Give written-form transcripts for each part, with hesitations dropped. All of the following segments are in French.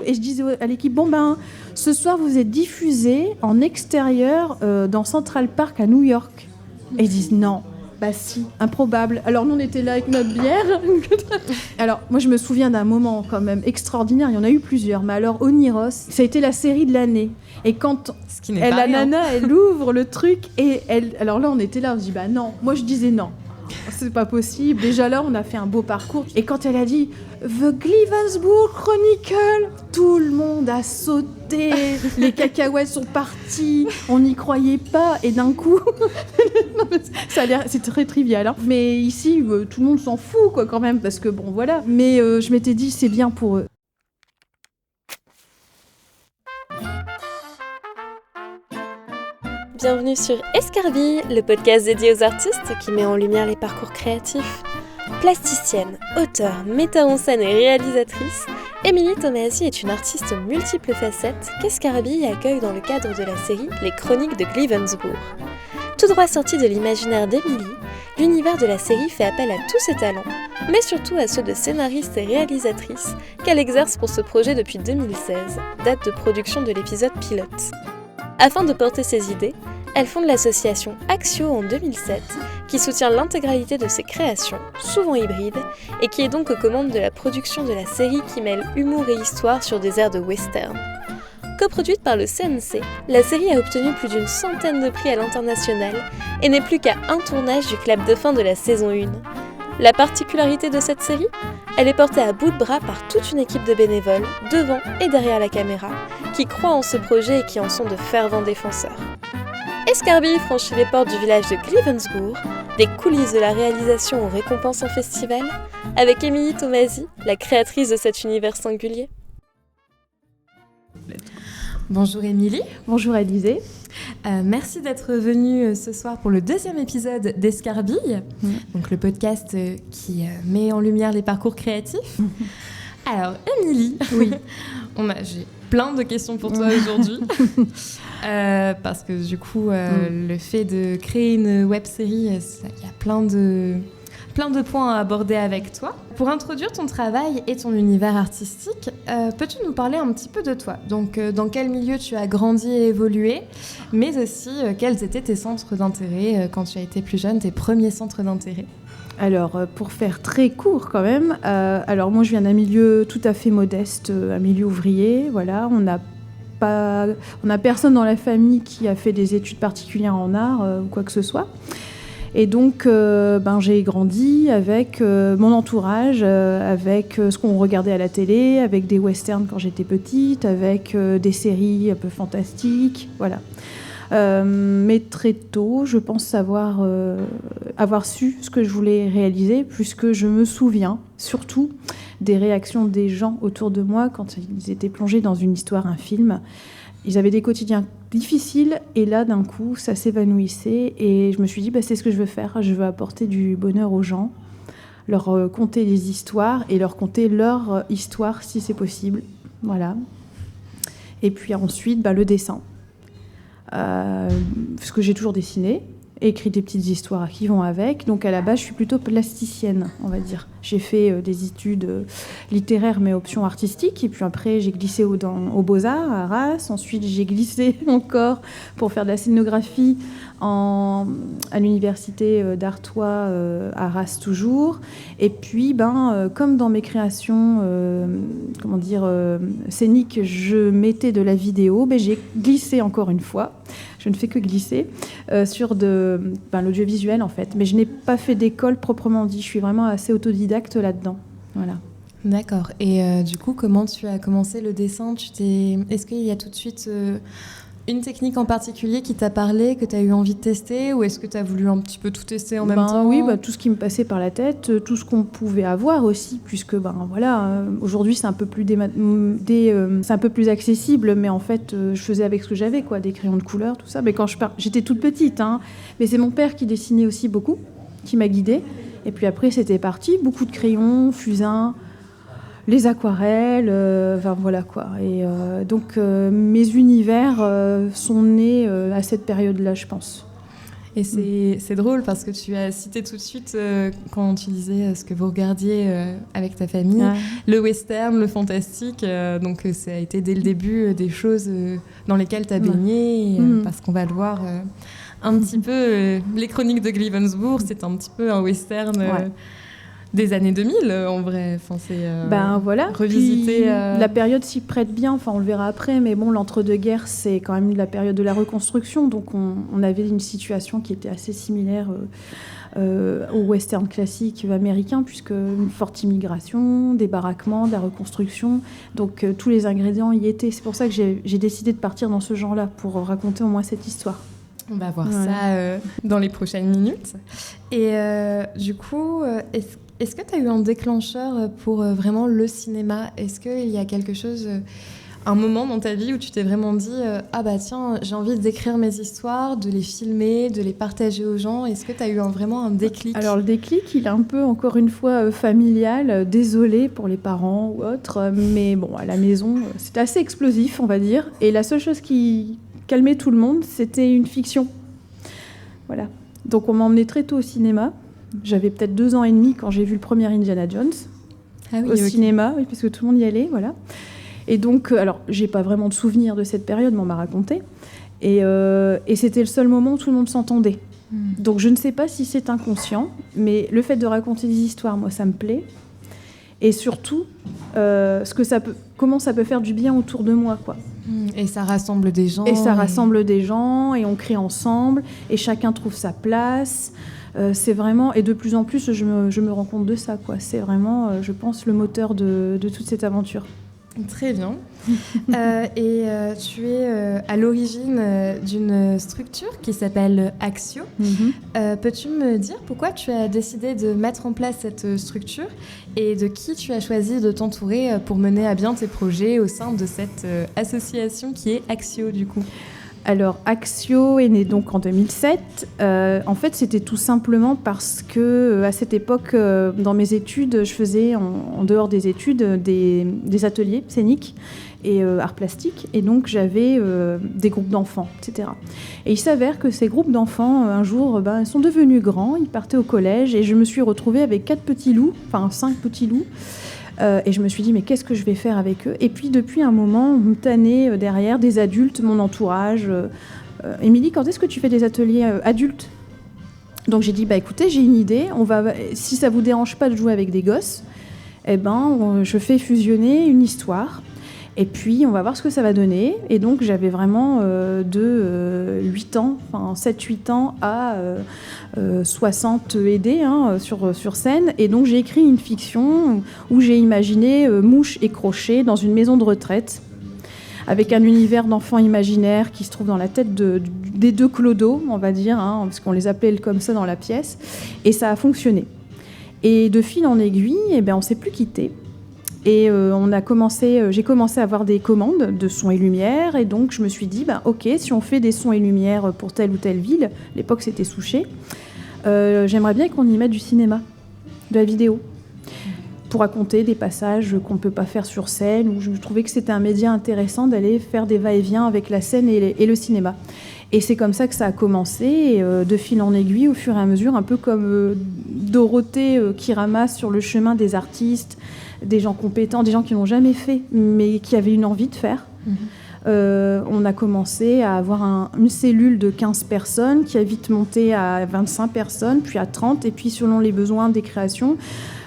Et je disais à l'équipe, ce soir vous êtes diffusés en extérieur dans Central Park à New York. Et ils disent non. Bah si, improbable. Alors nous on était là avec notre bière. Alors moi je me souviens d'un moment quand même extraordinaire, il y en a eu plusieurs, mais alors Oniros, ça a été la série de l'année. Et quand la nana, elle ouvre le truc, et alors là on était là, on se dit bah non, moi je disais non. C'est pas possible. Déjà là, on a fait un beau parcours. Et quand elle a dit The Gleavensburg Chronicle, tout le monde a sauté. Les cacahuètes sont parties. On n'y croyait pas. Et d'un coup, ça a l'air, c'est très trivial. Hein. Mais ici, tout le monde s'en fout, quoi, quand même, parce que bon, voilà. Mais je m'étais dit, c'est bien pour eux. Bienvenue sur Escarbille, le podcast dédié aux artistes qui met en lumière les parcours créatifs. Plasticienne, auteure, metteur en scène et réalisatrice, Émilie Tomasi est une artiste multiples facettes qu'Escarbille accueille dans le cadre de la série Les Chroniques de Gleavensburg. Tout droit sorti de l'imaginaire d'Émilie, l'univers de la série fait appel à tous ses talents, mais surtout à ceux de scénariste et réalisatrice qu'elle exerce pour ce projet depuis 2016, date de production de l'épisode pilote. Afin de porter ses idées, elle fonde l'association Axio en 2007, qui soutient l'intégralité de ses créations, souvent hybrides, et qui est donc aux commandes de la production de la série qui mêle humour et histoire sur des airs de western. Coproduite par le CNC, la série a obtenu plus d'une centaine de prix à l'international et n'est plus qu'à un tournage du clap de fin de la saison 1. La particularité de cette série ? Elle est portée à bout de bras par toute une équipe de bénévoles, devant et derrière la caméra, qui croient en ce projet et qui en sont de fervents défenseurs. Escarbille franchit les portes du village de Gleavensburg, des coulisses de la réalisation aux récompenses en festival, avec Émilie Tomasi, la créatrice de cet univers singulier. Bonjour Émilie. Bonjour Alizée. Merci d'être venue ce soir pour le deuxième épisode d'Escarbille, donc le podcast qui met en lumière les parcours créatifs. Alors Émilie, oui, j'ai plein de questions pour toi aujourd'hui, parce que du coup, le fait de créer une web-série, il y a plein de points à aborder avec toi. Pour introduire ton travail et ton univers artistique, peux-tu nous parler un petit peu de toi ? Donc, dans quel milieu tu as grandi et évolué, mais aussi quels étaient tes centres d'intérêt quand tu as été plus jeune, tes premiers centres d'intérêt ? Alors, pour faire très court quand même, alors moi je viens d'un milieu tout à fait modeste, un milieu ouvrier, voilà, on n'a personne dans la famille qui a fait des études particulières en art ou quoi que ce soit. Et donc, j'ai grandi avec mon entourage, avec ce qu'on regardait à la télé, avec des westerns quand j'étais petite, avec des séries un peu fantastiques, voilà. Mais très tôt, je pense avoir su ce que je voulais réaliser, puisque je me souviens surtout des réactions des gens autour de moi quand ils étaient plongés dans une histoire, un film. Ils avaient des quotidiens difficiles et là, d'un coup, ça s'évanouissait et je me suis dit, c'est ce que je veux faire. Je veux apporter du bonheur aux gens, leur conter des histoires et leur conter leur histoire si c'est possible. Voilà. Et puis ensuite, le dessin. Parce que j'ai toujours dessiné, écrit des petites histoires qui vont avec. Donc à la base, je suis plutôt plasticienne, on va dire. J'ai fait des études littéraires, mais option artistique. Et puis après, j'ai glissé aux Beaux-Arts à Arras. Ensuite, j'ai glissé encore pour faire de la scénographie à l'université d'Artois à Arras toujours. Et puis, comme dans mes créations scéniques, je mettais de la vidéo, j'ai glissé encore une fois. Je ne fais que glisser sur l'audiovisuel en fait. Mais je n'ai pas fait d'école proprement dit. Je suis vraiment assez autodidacte là-dedans. Voilà. D'accord. Et du coup, comment tu as commencé le dessin ? Est-ce qu'il y a tout de suite une technique en particulier qui t'a parlé, que tu as eu envie de tester ? Ou est-ce que tu as voulu un petit peu tout tester en même temps ? Oui, tout ce qui me passait par la tête, tout ce qu'on pouvait avoir aussi, puisque aujourd'hui c'est un peu plus c'est un peu plus accessible, mais en fait je faisais avec ce que j'avais, quoi, des crayons de couleur, tout ça. Mais quand j'étais toute petite, mais c'est mon père qui dessinait aussi beaucoup, qui m'a guidée. Et puis après c'était parti, beaucoup de crayons, fusains, les aquarelles, voilà quoi. Et donc mes univers sont nés à cette période-là, je pense. Et c'est drôle parce que tu as cité tout de suite, quand tu disais ce que vous regardiez avec ta famille, le western, le fantastique. Donc ça a été dès le début des choses dans lesquelles tu as baigné, parce qu'on va le voir un petit peu. Les Chroniques de Glivensburg, c'est un petit peu un western des années 2000 en vrai. Enfin, c'est revisiter. La période s'y prête bien, enfin, on le verra après, mais bon, l'entre-deux-guerres, c'est quand même la période de la reconstruction, donc on avait une situation qui était assez similaire au western classique américain, puisque une forte immigration, des baraquements, de la reconstruction, donc tous les ingrédients y étaient. C'est pour ça que j'ai décidé de partir dans ce genre-là, pour raconter au moins cette histoire. On va voir ça dans les prochaines minutes. Et du coup, est-ce que tu as eu un déclencheur pour vraiment le cinéma ? Est-ce qu'il y a quelque chose, un moment dans ta vie où tu t'es vraiment dit « Ah bah tiens, j'ai envie d'écrire mes histoires, de les filmer, de les partager aux gens ». Est-ce que tu as eu vraiment un déclic ? Alors le déclic, il est un peu, encore une fois, familial. Désolée pour les parents ou autres, mais bon, à la maison, c'était assez explosif, on va dire. Et la seule chose qui calmait tout le monde, c'était une fiction. Voilà. Donc on m'a emmenée très tôt au cinéma. J'avais peut-être 2 ans et demi quand j'ai vu le premier Indiana Jones cinéma, parce que tout le monde y allait, voilà. Et donc, alors, j'ai pas vraiment de souvenir de cette période, mais on m'a raconté. Et c'était le seul moment où tout le monde s'entendait. Donc je ne sais pas si c'est inconscient, mais le fait de raconter des histoires, moi, ça me plaît. Et surtout, comment ça peut faire du bien autour de moi, quoi. Et ça rassemble des gens. Rassemble des gens, et on crée ensemble, et chacun trouve sa place. C'est vraiment, et de plus en plus, je me rends compte de ça, quoi. C'est vraiment, je pense, le moteur de toute cette aventure. Très bien. Tu es à l'origine d'une structure qui s'appelle Axio. Peux-tu me dire pourquoi tu as décidé de mettre en place cette structure et de qui tu as choisi de t'entourer pour mener à bien tes projets au sein de cette association qui est Axio, du coup ? Alors, Axio est né donc en 2007. En fait, c'était tout simplement parce que, à cette époque, dans mes études, je faisais, en dehors des études, des ateliers scéniques et arts plastiques. Et donc, j'avais des groupes d'enfants, etc. Et il s'avère que ces groupes d'enfants, un jour, sont devenus grands. Ils partaient au collège et je me suis retrouvée avec 5 petits loups. Et je me suis dit, mais qu'est-ce que je vais faire avec eux ? Et puis, depuis un moment, on me tannait derrière des adultes, mon entourage. Émilie, quand est-ce que tu fais des ateliers adultes ? Donc, j'ai dit, écoutez, j'ai une idée. Si ça ne vous dérange pas de jouer avec des gosses, je fais fusionner une histoire. Et puis, on va voir ce que ça va donner. Et donc, j'avais vraiment de 7-8 ans à 60 aidés sur scène. Et donc, j'ai écrit une fiction où j'ai imaginé Mouche et Crochet dans une maison de retraite, avec un univers d'enfants imaginaires qui se trouve dans la tête des 2 clodos, on va dire, parce qu'on les appelait comme ça dans la pièce. Et ça a fonctionné. Et de fil en aiguille, on ne s'est plus quittés. Et j'ai commencé à avoir des commandes de sons et lumière, et donc je me suis dit, ok, si on fait des sons et lumières pour telle ou telle ville, à l'époque c'était Souchet, j'aimerais bien qu'on y mette du cinéma, de la vidéo, pour raconter des passages qu'on ne peut pas faire sur scène, où je trouvais que c'était un média intéressant d'aller faire des va-et-vient avec la scène et le cinéma. Et c'est comme ça que ça a commencé, et de fil en aiguille, au fur et à mesure, un peu comme Dorothée qui ramasse sur le chemin des artistes, des gens compétents, des gens qui n'ont jamais fait, mais qui avaient une envie de faire. On a commencé à avoir une cellule de 15 personnes qui a vite monté à 25 personnes, puis à 30, et puis selon les besoins des créations,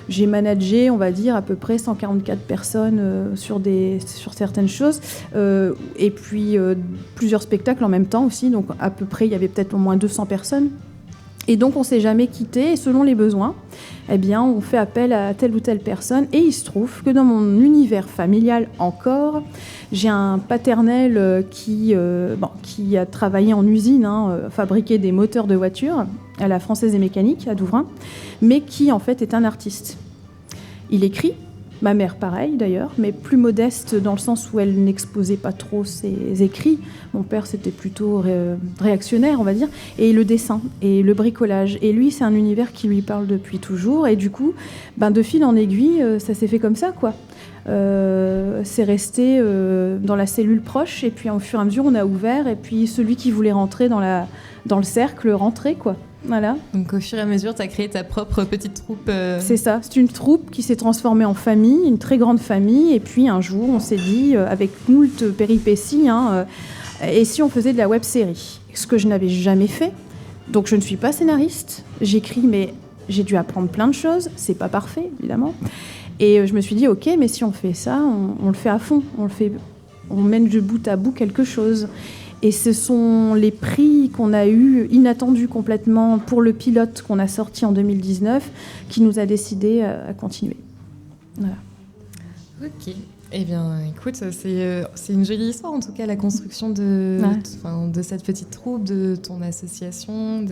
j'ai managé, on va dire, à peu près 144 personnes sur certaines choses, et puis plusieurs spectacles en même temps aussi, donc à peu près, il y avait peut-être au moins 200 personnes. Et donc, on ne s'est jamais quitté, et selon les besoins, on fait appel à telle ou telle personne. Et il se trouve que dans mon univers familial encore, j'ai un paternel qui a travaillé en usine, fabriqué des moteurs de voitures à la Française des Mécaniques, à Douvrin, mais qui, en fait, est un artiste. Il écrit, ma mère pareil d'ailleurs, mais plus modeste dans le sens où elle n'exposait pas trop ses écrits. Mon père, c'était plutôt réactionnaire, on va dire. Et le dessin, et le bricolage. Et lui, c'est un univers qui lui parle depuis toujours. Et du coup, de fil en aiguille, ça s'est fait comme ça, quoi. c'est resté dans la cellule proche, et puis au fur et à mesure on a ouvert, et puis celui qui voulait rentrer dans le cercle rentrait, quoi. Voilà. Donc au fur et à mesure, tu as créé ta propre petite troupe. C'est ça, c'est une troupe qui s'est transformée en famille, une très grande famille, et puis un jour on s'est dit, avec moult péripéties, et si on faisait de la web-série, ce que je n'avais jamais fait. Donc je ne suis pas scénariste, j'écris, mais j'ai dû apprendre plein de choses, c'est pas parfait évidemment. Et je me suis dit, ok, mais si on fait ça, on le fait à fond, on mène de bout à bout quelque chose. Et ce sont les prix qu'on a eus, inattendus complètement, pour le pilote qu'on a sorti en 2019, qui nous a décidé à continuer. Voilà. Ok. Eh bien, écoute, c'est une jolie histoire, en tout cas, la construction de cette petite troupe, de ton association.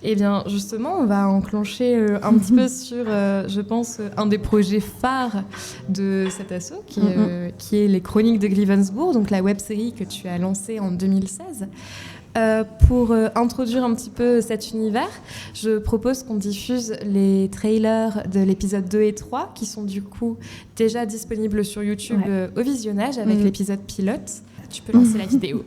Eh bien, justement, on va enclencher un petit peu sur, je pense, un des projets phares de cet asso, qui est les Chroniques de Glivensburg, donc la web-série que tu as lancée en 2016. Pour introduire un petit peu cet univers, je propose qu'on diffuse les trailers de l'épisode 2 et 3 qui sont du coup déjà disponibles sur YouTube au visionnage avec l'épisode pilote. Tu peux lancer la vidéo.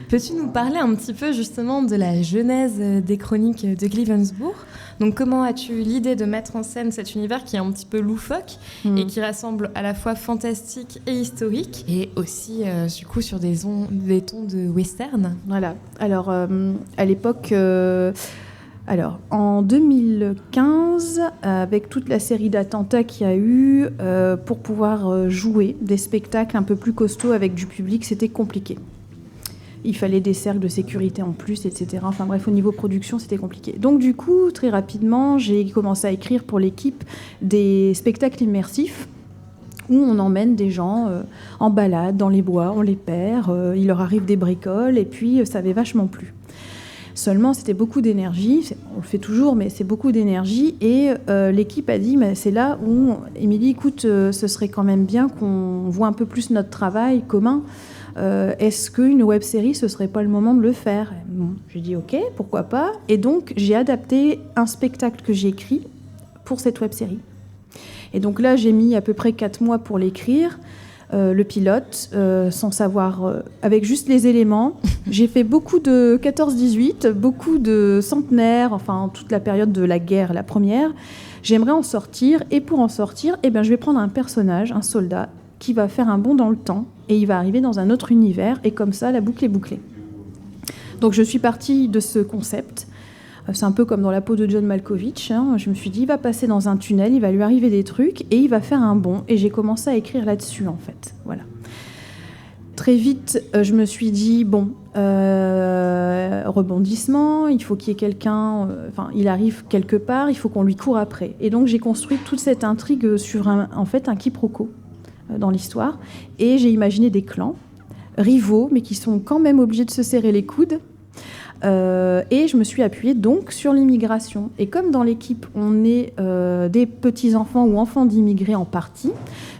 Peux-tu nous parler un petit peu justement de la genèse des chroniques de Glivensburg ? Donc comment as-tu eu l'idée de mettre en scène cet univers qui est un petit peu loufoque et qui rassemble à la fois fantastique et historique et aussi du coup sur des tons de western ? Voilà. Alors à l'époque... en 2015, avec toute la série d'attentats qu'il y a eu, pour pouvoir jouer des spectacles un peu plus costauds avec du public, c'était compliqué. Il fallait des cercles de sécurité en plus, etc. Enfin bref, au niveau production, c'était compliqué. Donc du coup, très rapidement, j'ai commencé à écrire pour l'équipe des spectacles immersifs où on emmène des gens en balade dans les bois, on les perd, il leur arrive des bricoles, et puis ça avait vachement plu. Seulement, c'était beaucoup d'énergie, on le fait toujours, mais c'est beaucoup d'énergie, et l'équipe a dit, mais c'est là où, Émilie, écoute, ce serait quand même bien qu'on voit un peu plus notre travail commun. Est-ce qu'une web-série, ce serait pas le moment de le faire ? Bon, j'ai dit ok, pourquoi pas. Et donc, j'ai adapté un spectacle que j'ai écrit pour cette web-série. Et donc là, j'ai mis à peu près 4 mois pour l'écrire, le pilote, sans savoir, avec juste les éléments. J'ai fait beaucoup de 14-18, beaucoup de centenaires, enfin toute la période de la guerre, la première. J'aimerais en sortir, et pour en sortir, je vais prendre un personnage, un soldat, qui va faire un bond dans le temps, et il va arriver dans un autre univers, et comme ça, la boucle est bouclée. Donc je suis partie de ce concept. C'est un peu comme dans la peau de John Malkovich. Je me suis dit, il va passer dans un tunnel, il va lui arriver des trucs, et il va faire un bond. Et j'ai commencé à écrire là-dessus, en fait. Voilà. Très vite, je me suis dit, rebondissement, il faut qu'il y ait quelqu'un, il arrive quelque part, il faut qu'on lui court après. Et donc j'ai construit toute cette intrigue sur un quiproquo dans l'histoire, et j'ai imaginé des clans rivaux, mais qui sont quand même obligés de se serrer les coudes, et je me suis appuyée donc sur l'immigration. Et comme dans l'équipe, on est des petits-enfants ou enfants d'immigrés en partie,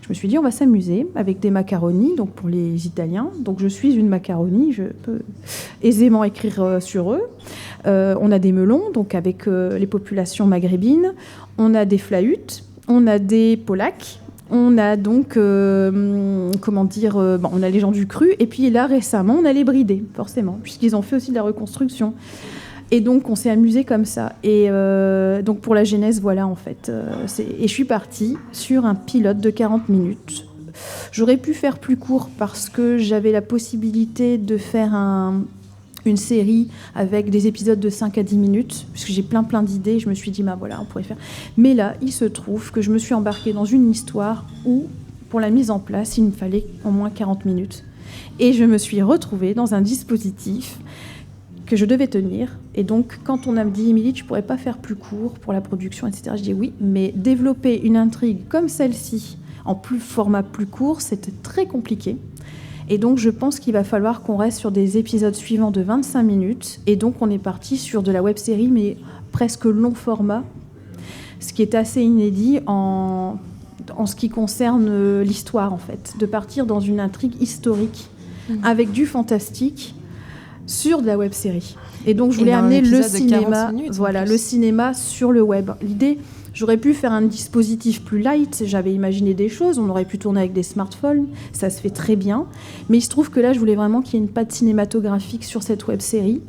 je me suis dit, on va s'amuser avec des macaronis, donc pour les Italiens. Donc je suis une macaroni, je peux aisément écrire sur eux. On a des melons, donc avec les populations maghrébines. On a des flahutes, on a des Polacs. On a donc, on a les gens du cru, et puis là, récemment, on a les bridés, forcément, puisqu'ils ont fait aussi de la reconstruction. Et donc, on s'est amusé comme ça. Et donc, pour la genèse, voilà, en fait. Et je suis partie sur un pilote de 40 minutes. J'aurais pu faire plus court parce que j'avais la possibilité de faire une série avec des épisodes de 5 à 10 minutes, puisque j'ai plein d'idées. Je me suis dit, on pourrait faire. Mais là, il se trouve que je me suis embarquée dans une histoire où, pour la mise en place, il me fallait au moins 40 minutes. Et je me suis retrouvée dans un dispositif que je devais tenir. Et donc, quand on a dit, Émilie, tu pourrais pas faire plus court pour la production, etc., je dis oui, mais développer une intrigue comme celle-ci, en format plus court, c'était très compliqué. Et donc, je pense qu'il va falloir qu'on reste sur des épisodes suivants de 25 minutes. Et donc, on est parti sur de la web-série, mais presque long format, ce qui est assez inédit en ce qui concerne l'histoire, en fait. De partir dans une intrigue historique, avec du fantastique, sur de la web-série. Et donc, je voulais amener le cinéma, le cinéma sur le web. L'idée, J'aurais pu faire un dispositif plus light, j'avais imaginé des choses, on aurait pu tourner avec des smartphones, ça se fait très bien. Mais il se trouve que là, je voulais vraiment qu'il y ait une patte cinématographique sur cette web-série,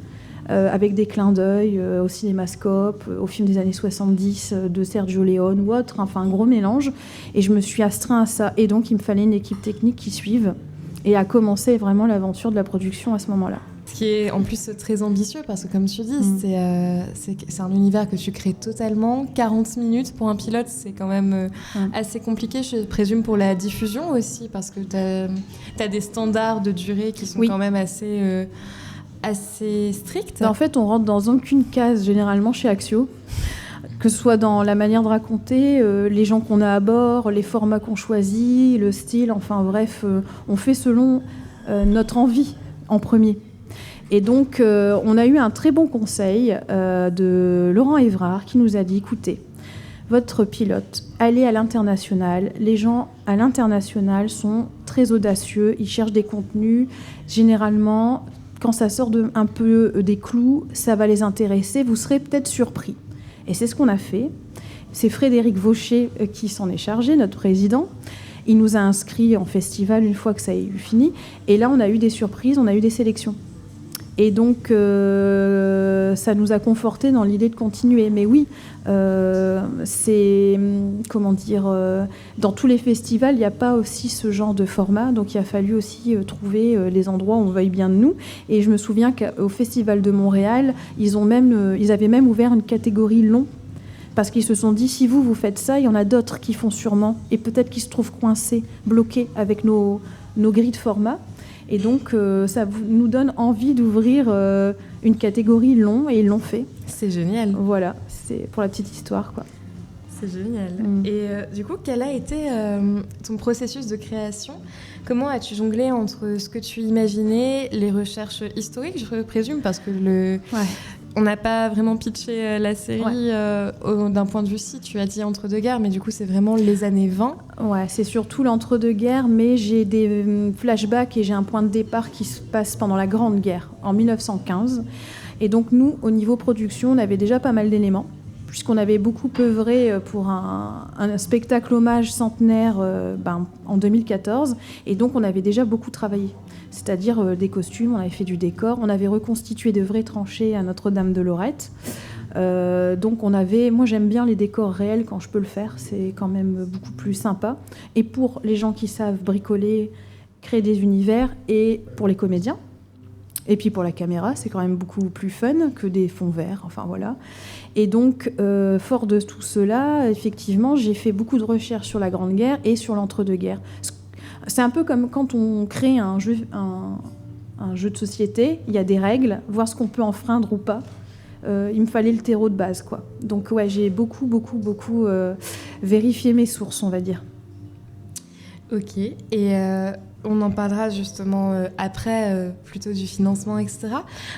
avec des clins d'œil au cinémascope, au film des années 70 de Sergio Leone ou autre, enfin un gros mélange. Et je me suis astreint à ça. Et donc, il me fallait une équipe technique qui suive. Et a commencé vraiment l'aventure de la production à ce moment-là. Ce qui est en plus très ambitieux parce que comme tu dis, c'est un univers que tu crées totalement. 40 minutes pour un pilote, c'est quand même assez compliqué, je présume, pour la diffusion aussi, parce que tu as des standards de durée qui sont quand même assez stricts. En fait, on rentre dans aucune case généralement chez Axio. Que ce soit dans la manière de raconter, les gens qu'on a à bord, les formats qu'on choisit, le style, enfin bref, on fait selon notre envie en premier. Et donc, on a eu un très bon conseil de Laurent Évrard qui nous a dit, écoutez, votre pilote, allez à l'international. Les gens à l'international sont très audacieux, ils cherchent des contenus. Généralement, quand ça sort un peu des clous, ça va les intéresser, vous serez peut-être surpris. Et c'est ce qu'on a fait. C'est Frédéric Vaucher qui s'en est chargé, notre président. Il nous a inscrits en festival une fois que ça a eu fini. Et là, on a eu des surprises, on a eu des sélections. Et donc, ça nous a confortés dans l'idée de continuer. Mais oui, c'est... Comment dire dans tous les festivals, il n'y a pas aussi ce genre de format. Donc, il a fallu aussi trouver les endroits où on veuille bien de nous. Et je me souviens qu'au Festival de Montréal, ils avaient même ouvert une catégorie long. Parce qu'ils se sont dit, si vous faites ça, il y en a d'autres qui font sûrement. Et peut-être qu'ils se trouvent coincés, bloqués avec nos grilles de format. Et donc, ça nous donne envie d'ouvrir une catégorie long, et ils l'ont fait. C'est génial. Voilà, c'est pour la petite histoire, quoi. C'est génial. Et du coup, quel a été ton processus de création ? Comment as-tu jonglé entre ce que tu imaginais, les recherches historiques, je présume, parce que on n'a pas vraiment pitché la série d'un point de vue si, tu as dit entre-deux-guerres, mais du coup, c'est vraiment les années 20. Ouais, c'est surtout l'entre-deux-guerres, mais j'ai des flashbacks et j'ai un point de départ qui se passe pendant la Grande Guerre, en 1915. Et donc, nous, au niveau production, on avait déjà pas mal d'éléments, puisqu'on avait beaucoup œuvré pour un spectacle hommage centenaire en 2014. Et donc, on avait déjà beaucoup travaillé. C'est-à-dire des costumes, on avait fait du décor, on avait reconstitué de vraies tranchées à Notre-Dame de Lorette. Donc moi j'aime bien les décors réels quand je peux le faire, c'est quand même beaucoup plus sympa. Et pour les gens qui savent bricoler, créer des univers, et pour les comédiens, et puis pour la caméra, c'est quand même beaucoup plus fun que des fonds verts, enfin voilà. Et donc, fort de tout cela, effectivement, j'ai fait beaucoup de recherches sur la Grande Guerre et sur l'entre-deux-guerres. C'est un peu comme quand on crée un jeu de société, il y a des règles, voir ce qu'on peut enfreindre ou pas. Il me fallait le terreau de base, quoi. Donc ouais, j'ai beaucoup vérifié mes sources, on va dire. Ok, et on en parlera justement après, plutôt du financement, etc.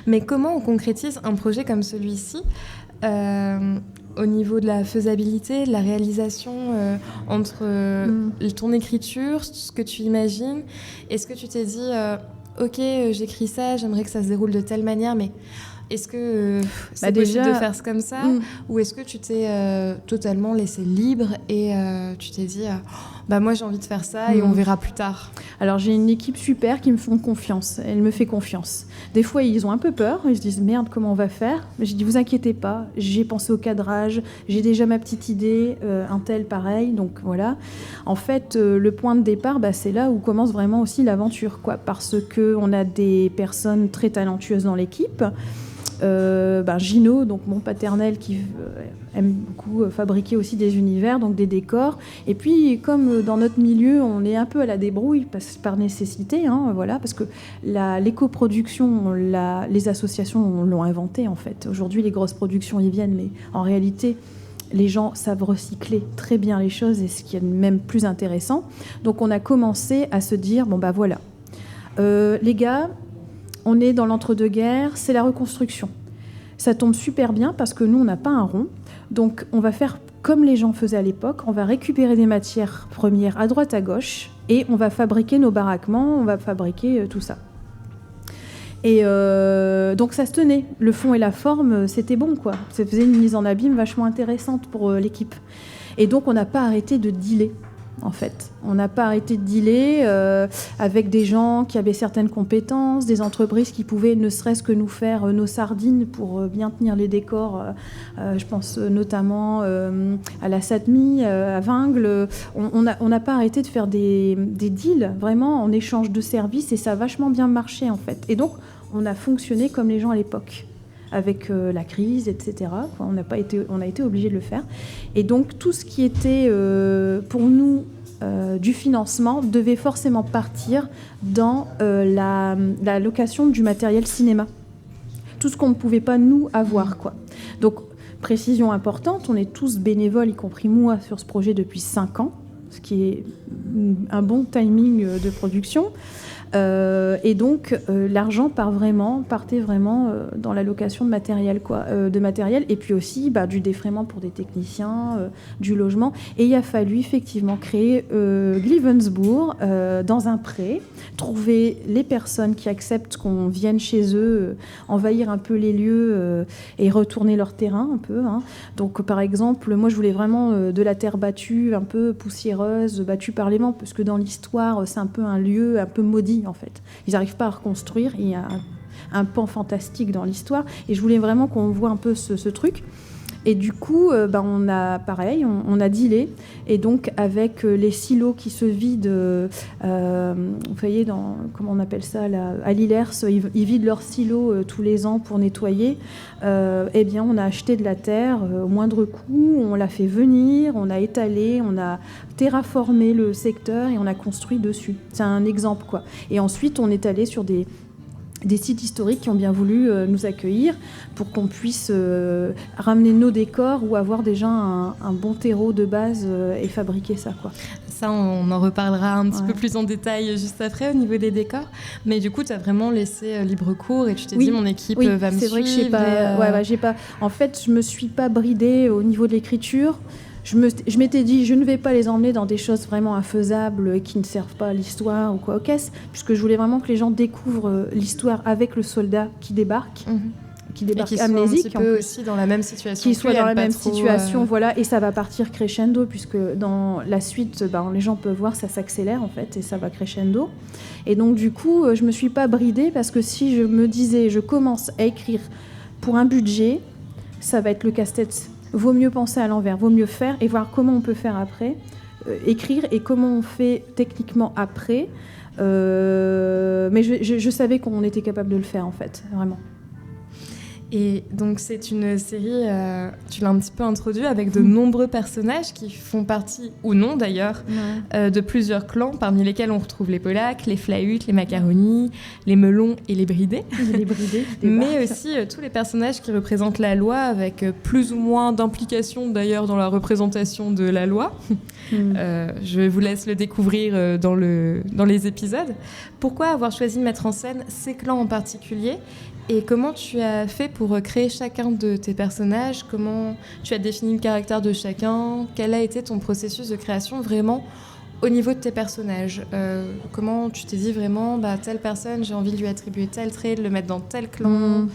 Mais comment on concrétise un projet comme celui-ci au niveau de la faisabilité, de la réalisation, entre ton écriture, ce que tu imagines? Est-ce que tu t'es dit, ok, j'écris ça, j'aimerais que ça se déroule de telle manière, mais est-ce que c'est possible de faire comme ça, ou est-ce que tu t'es totalement laissé libre et tu t'es dit, moi j'ai envie de faire ça et on verra plus tard? Alors j'ai une équipe super qui me font confiance, elle me fait confiance. Des fois ils ont un peu peur, ils se disent merde, comment on va faire? Mais j'ai dit vous inquiétez pas, j'ai pensé au cadrage, j'ai déjà ma petite idée, un tel pareil, donc voilà. En fait le point de départ, c'est là où commence vraiment aussi l'aventure, quoi, parce qu'on a des personnes très talentueuses dans l'équipe. Gino, donc mon paternel, qui aime beaucoup fabriquer aussi des univers, donc des décors. Et puis, comme dans notre milieu, on est un peu à la débrouille par nécessité, voilà, parce que l'éco-production, les associations l'ont inventé, en fait. Aujourd'hui, les grosses productions y viennent, mais en réalité, les gens savent recycler très bien les choses, et ce qui est même plus intéressant. Donc, on a commencé à se dire, voilà, les gars, on est dans l'entre-deux-guerres, c'est la reconstruction. Ça tombe super bien parce que nous, on n'a pas un rond. Donc, on va faire comme les gens faisaient à l'époque. On va récupérer des matières premières à droite, à gauche, et on va fabriquer nos baraquements, on va fabriquer tout ça. Et donc ça se tenait. Le fond et la forme, c'était bon, quoi. Ça faisait une mise en abîme vachement intéressante pour l'équipe. Et donc on n'a pas arrêté de dealer, en fait. On n'a pas arrêté de dealer avec des gens qui avaient certaines compétences, des entreprises qui pouvaient ne serait-ce que nous faire nos sardines pour bien tenir les décors. Je pense notamment à la Satmi, à Vingles. On n'a pas arrêté de faire des deals, vraiment, en échange de services, et ça a vachement bien marché, en fait. Et donc, on a fonctionné comme les gens à l'époque, avec la crise, etc. On a été obligé de le faire. Et donc, tout ce qui était, pour nous, du financement devait forcément partir dans la location du matériel cinéma. Tout ce qu'on ne pouvait pas, nous, avoir, quoi. Donc, précision importante, on est tous bénévoles, y compris moi, sur ce projet depuis 5 ans, ce qui est un bon timing de production. Et donc, l'argent partait vraiment dans la location de matériel, quoi, et puis aussi du défraiement pour des techniciens, du logement. Et il a fallu effectivement créer Glivensburg dans un pré, trouver les personnes qui acceptent qu'on vienne chez eux, envahir un peu les lieux et retourner leur terrain un peu. Hein. Donc, par exemple, moi, je voulais vraiment de la terre battue, un peu poussiéreuse, battue par les vents, parce que dans l'histoire, c'est un peu un lieu un peu maudit, en fait. Ils n'arrivent pas à reconstruire. Il y a un pan fantastique dans l'histoire. Et je voulais vraiment qu'on voit un peu ce truc. Et du coup, on a pareil, on a dealé. Et donc, avec les silos qui se vident, vous voyez, comment on appelle ça là, à Lillers, ils vident leurs silos tous les ans pour nettoyer. Eh bien, on a acheté de la terre au moindre coût, on l'a fait venir, on a étalé, on a terraformé le secteur et on a construit dessus. C'est un exemple, quoi. Et ensuite, on est allé sur des sites historiques qui ont bien voulu nous accueillir pour qu'on puisse ramener nos décors ou avoir déjà un bon terreau de base et fabriquer ça, quoi. Ça, on en reparlera un petit peu plus en détail juste après au niveau des décors. Mais du coup, tu as vraiment laissé libre cours et tu t'es dit, mon équipe va me suivre. C'est vrai que j'ai pas... En fait, je me suis pas bridée au niveau de l'écriture. Je m'étais dit, je ne vais pas les emmener dans des choses vraiment infaisables et qui ne servent pas à l'histoire ou quoi, puisque je voulais vraiment que les gens découvrent l'histoire avec le soldat qui débarque. Qui débarque amnésique, un petit peu aussi dans la même situation. Qui soit dans la même situation, voilà, et ça va partir crescendo, puisque dans la suite, les gens peuvent voir, ça s'accélère en fait, et ça va crescendo. Et donc du coup, je me suis pas bridée, parce que si je me disais, je commence à écrire pour un budget, ça va être le casse-tête. Vaut mieux penser à l'envers, vaut mieux faire et voir comment on peut faire après, écrire et comment on fait techniquement après. Mais je savais qu'on était capable de le faire, en fait, vraiment. Et donc c'est une série, tu l'as un petit peu introduit, avec de nombreux personnages qui font partie, ou non d'ailleurs, de plusieurs clans, parmi lesquels on retrouve les Polacs, les Flahutes, les Macaronis, les Melons et les Bridés. Mais aussi tous les personnages qui représentent la loi, avec plus ou moins d'implication d'ailleurs dans la représentation de la loi. Je vous laisse le découvrir dans les épisodes. Pourquoi avoir choisi de mettre en scène ces clans en particulier ? Et comment tu as fait pour créer chacun de tes personnages ? Comment tu as défini le caractère de chacun ? Quel a été ton processus de création vraiment au niveau de tes personnages ? Comment tu t'es dit vraiment, telle personne, j'ai envie de lui attribuer tel trait, de le mettre dans tel clan ?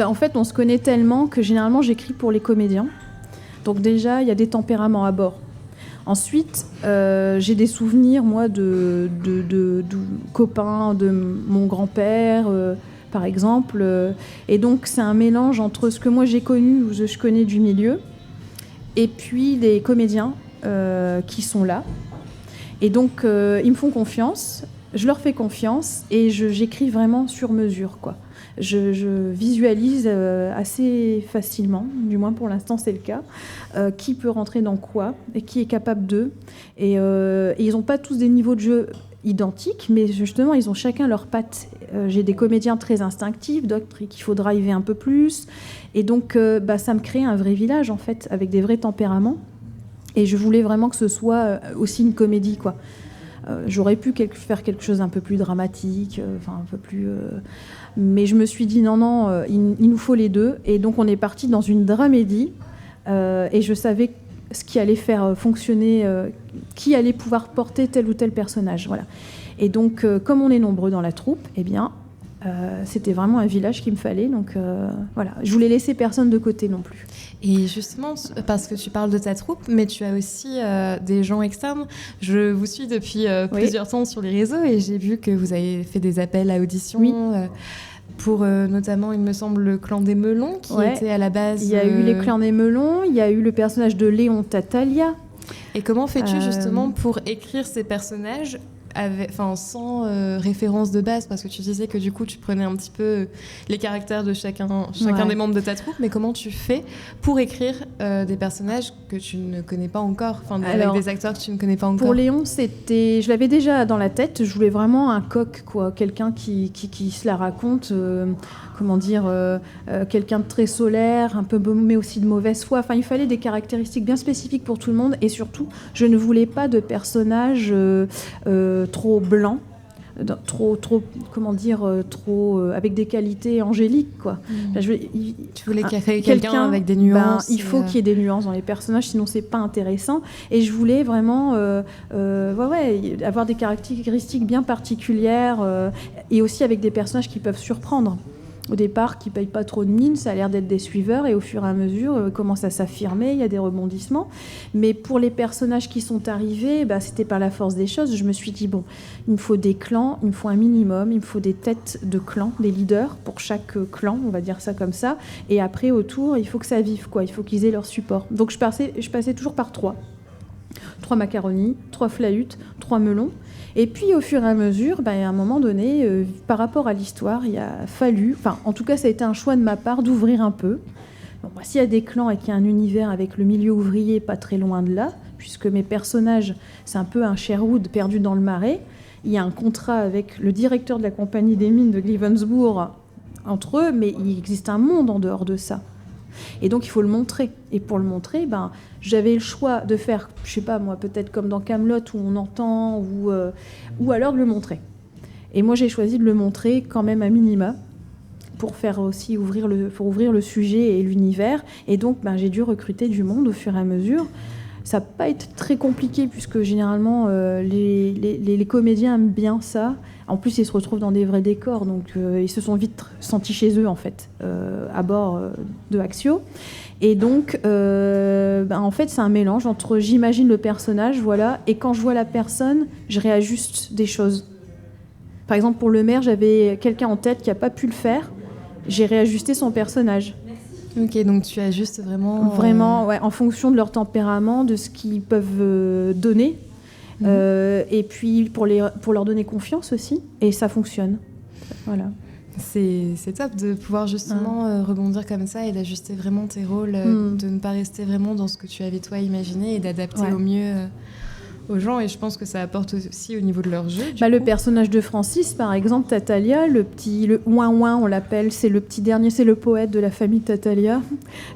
En fait, on se connaît tellement que généralement j'écris pour les comédiens. Donc déjà, il y a des tempéraments à bord. Ensuite, j'ai des souvenirs, moi, de copains de mon grand-père, par exemple. Et donc, c'est un mélange entre ce que moi j'ai connu, ou je connais du milieu, et puis les comédiens qui sont là. Et donc, ils me font confiance, je leur fais confiance, et j'écris vraiment sur mesure, quoi. Je visualise assez facilement, du moins pour l'instant c'est le cas, qui peut rentrer dans quoi et qui est capable d'eux. Et ils n'ont pas tous des niveaux de jeu identiques, mais justement ils ont chacun leur patte. J'ai des comédiens très instinctifs, d'autres qu'il faut driver un peu plus. Et donc ça me crée un vrai village en fait, avec des vrais tempéraments. Et je voulais vraiment que ce soit aussi une comédie, quoi. J'aurais pu faire quelque chose un peu plus dramatique, un peu plus... Mais je me suis dit non, il nous faut les deux. Et donc on est parti dans une dramédie. Et je savais ce qui allait faire fonctionner, qui allait pouvoir porter tel ou tel personnage. Voilà. Et donc, comme on est nombreux dans la troupe, eh bien, C'était vraiment un village qu'il me fallait, donc voilà. Je voulais laisser personne de côté non plus. Et justement, parce que tu parles de ta troupe, mais tu as aussi des gens externes. Je vous suis depuis plusieurs temps sur les réseaux et j'ai vu que vous avez fait des appels à audition. Oui. Pour notamment, il me semble, le clan des Melons, qui était à la base... Il y a eu les clans des Melons, il y a eu le personnage de Léon Tatalia. Et comment fais-tu justement pour écrire ces personnages sans référence de base, parce que tu disais que du coup tu prenais un petit peu les caractères de chacun des membres de ta troupe, mais comment tu fais pour écrire des personnages que tu ne connais pas encore, avec des acteurs que tu ne connais pas encore? Pour Léon, je l'avais déjà dans la tête, je voulais vraiment un coq, quoi, quelqu'un qui se la raconte, quelqu'un de très solaire, un peu mais aussi de mauvaise foi. Enfin, il fallait des caractéristiques bien spécifiques pour tout le monde, et surtout, je ne voulais pas de personnages trop blanc, avec des qualités angéliques, quoi. Tu voulais quelqu'un avec des nuances. Il faut qu'il y ait des nuances dans les personnages, sinon c'est pas intéressant. Et je voulais vraiment avoir des caractéristiques bien particulières et aussi avec des personnages qui peuvent surprendre. Au départ, qui ne payent pas trop de mine, ça a l'air d'être des suiveurs, et au fur et à mesure, commence à s'affirmer, il y a des rebondissements. Mais pour les personnages qui sont arrivés, c'était par la force des choses. Je me suis dit, il me faut des clans, il me faut un minimum, il me faut des têtes de clans, des leaders pour chaque clan, on va dire ça comme ça. Et après, autour, il faut que ça vive, quoi. Il faut qu'ils aient leur support. Donc je passais toujours par 3 macaronis, 3 flahutes, 3 melons. Et puis, au fur et à mesure, à un moment donné, par rapport à l'histoire, il a fallu... en tout cas, ça a été un choix de ma part d'ouvrir un peu. S'il y a des clans et qu'il y a un univers avec le milieu ouvrier pas très loin de là, puisque mes personnages, c'est un peu un Sherwood perdu dans le marais, il y a un contrat avec le directeur de la compagnie des mines de Glavensburg entre eux, mais il existe un monde en dehors de ça. Et donc, il faut le montrer. Et pour le montrer, j'avais le choix de faire, je sais pas moi, peut-être comme dans Kaamelott où on entend, ou alors de le montrer. Et moi, j'ai choisi de le montrer quand même à minima, pour faire aussi ouvrir le sujet et l'univers. Et donc, j'ai dû recruter du monde au fur et à mesure. Ça n'a pas été très compliqué, puisque généralement, les comédiens aiment bien ça. En plus, ils se retrouvent dans des vrais décors, donc ils se sont vite sentis chez eux, en fait, à bord de Axio. Et donc, en fait, c'est un mélange entre j'imagine le personnage, voilà, et quand je vois la personne, je réajuste des choses. Par exemple, pour le maire, j'avais quelqu'un en tête qui n'a pas pu le faire. J'ai réajusté son personnage. Ok, donc tu ajustes vraiment... Vraiment, ouais, en fonction de leur tempérament, de ce qu'ils peuvent donner. Et puis pour leur donner confiance aussi, et ça fonctionne. Voilà. C'est top de pouvoir justement rebondir comme ça et d'ajuster vraiment tes rôles, de ne pas rester vraiment dans ce que tu avais toi imaginé et d'adapter au mieux aux gens, et je pense que ça apporte aussi au niveau de leur jeu. Le personnage de Francis, par exemple, Tatalia, le ouin-ouin, on l'appelle, c'est le petit dernier, c'est le poète de la famille Tatalia.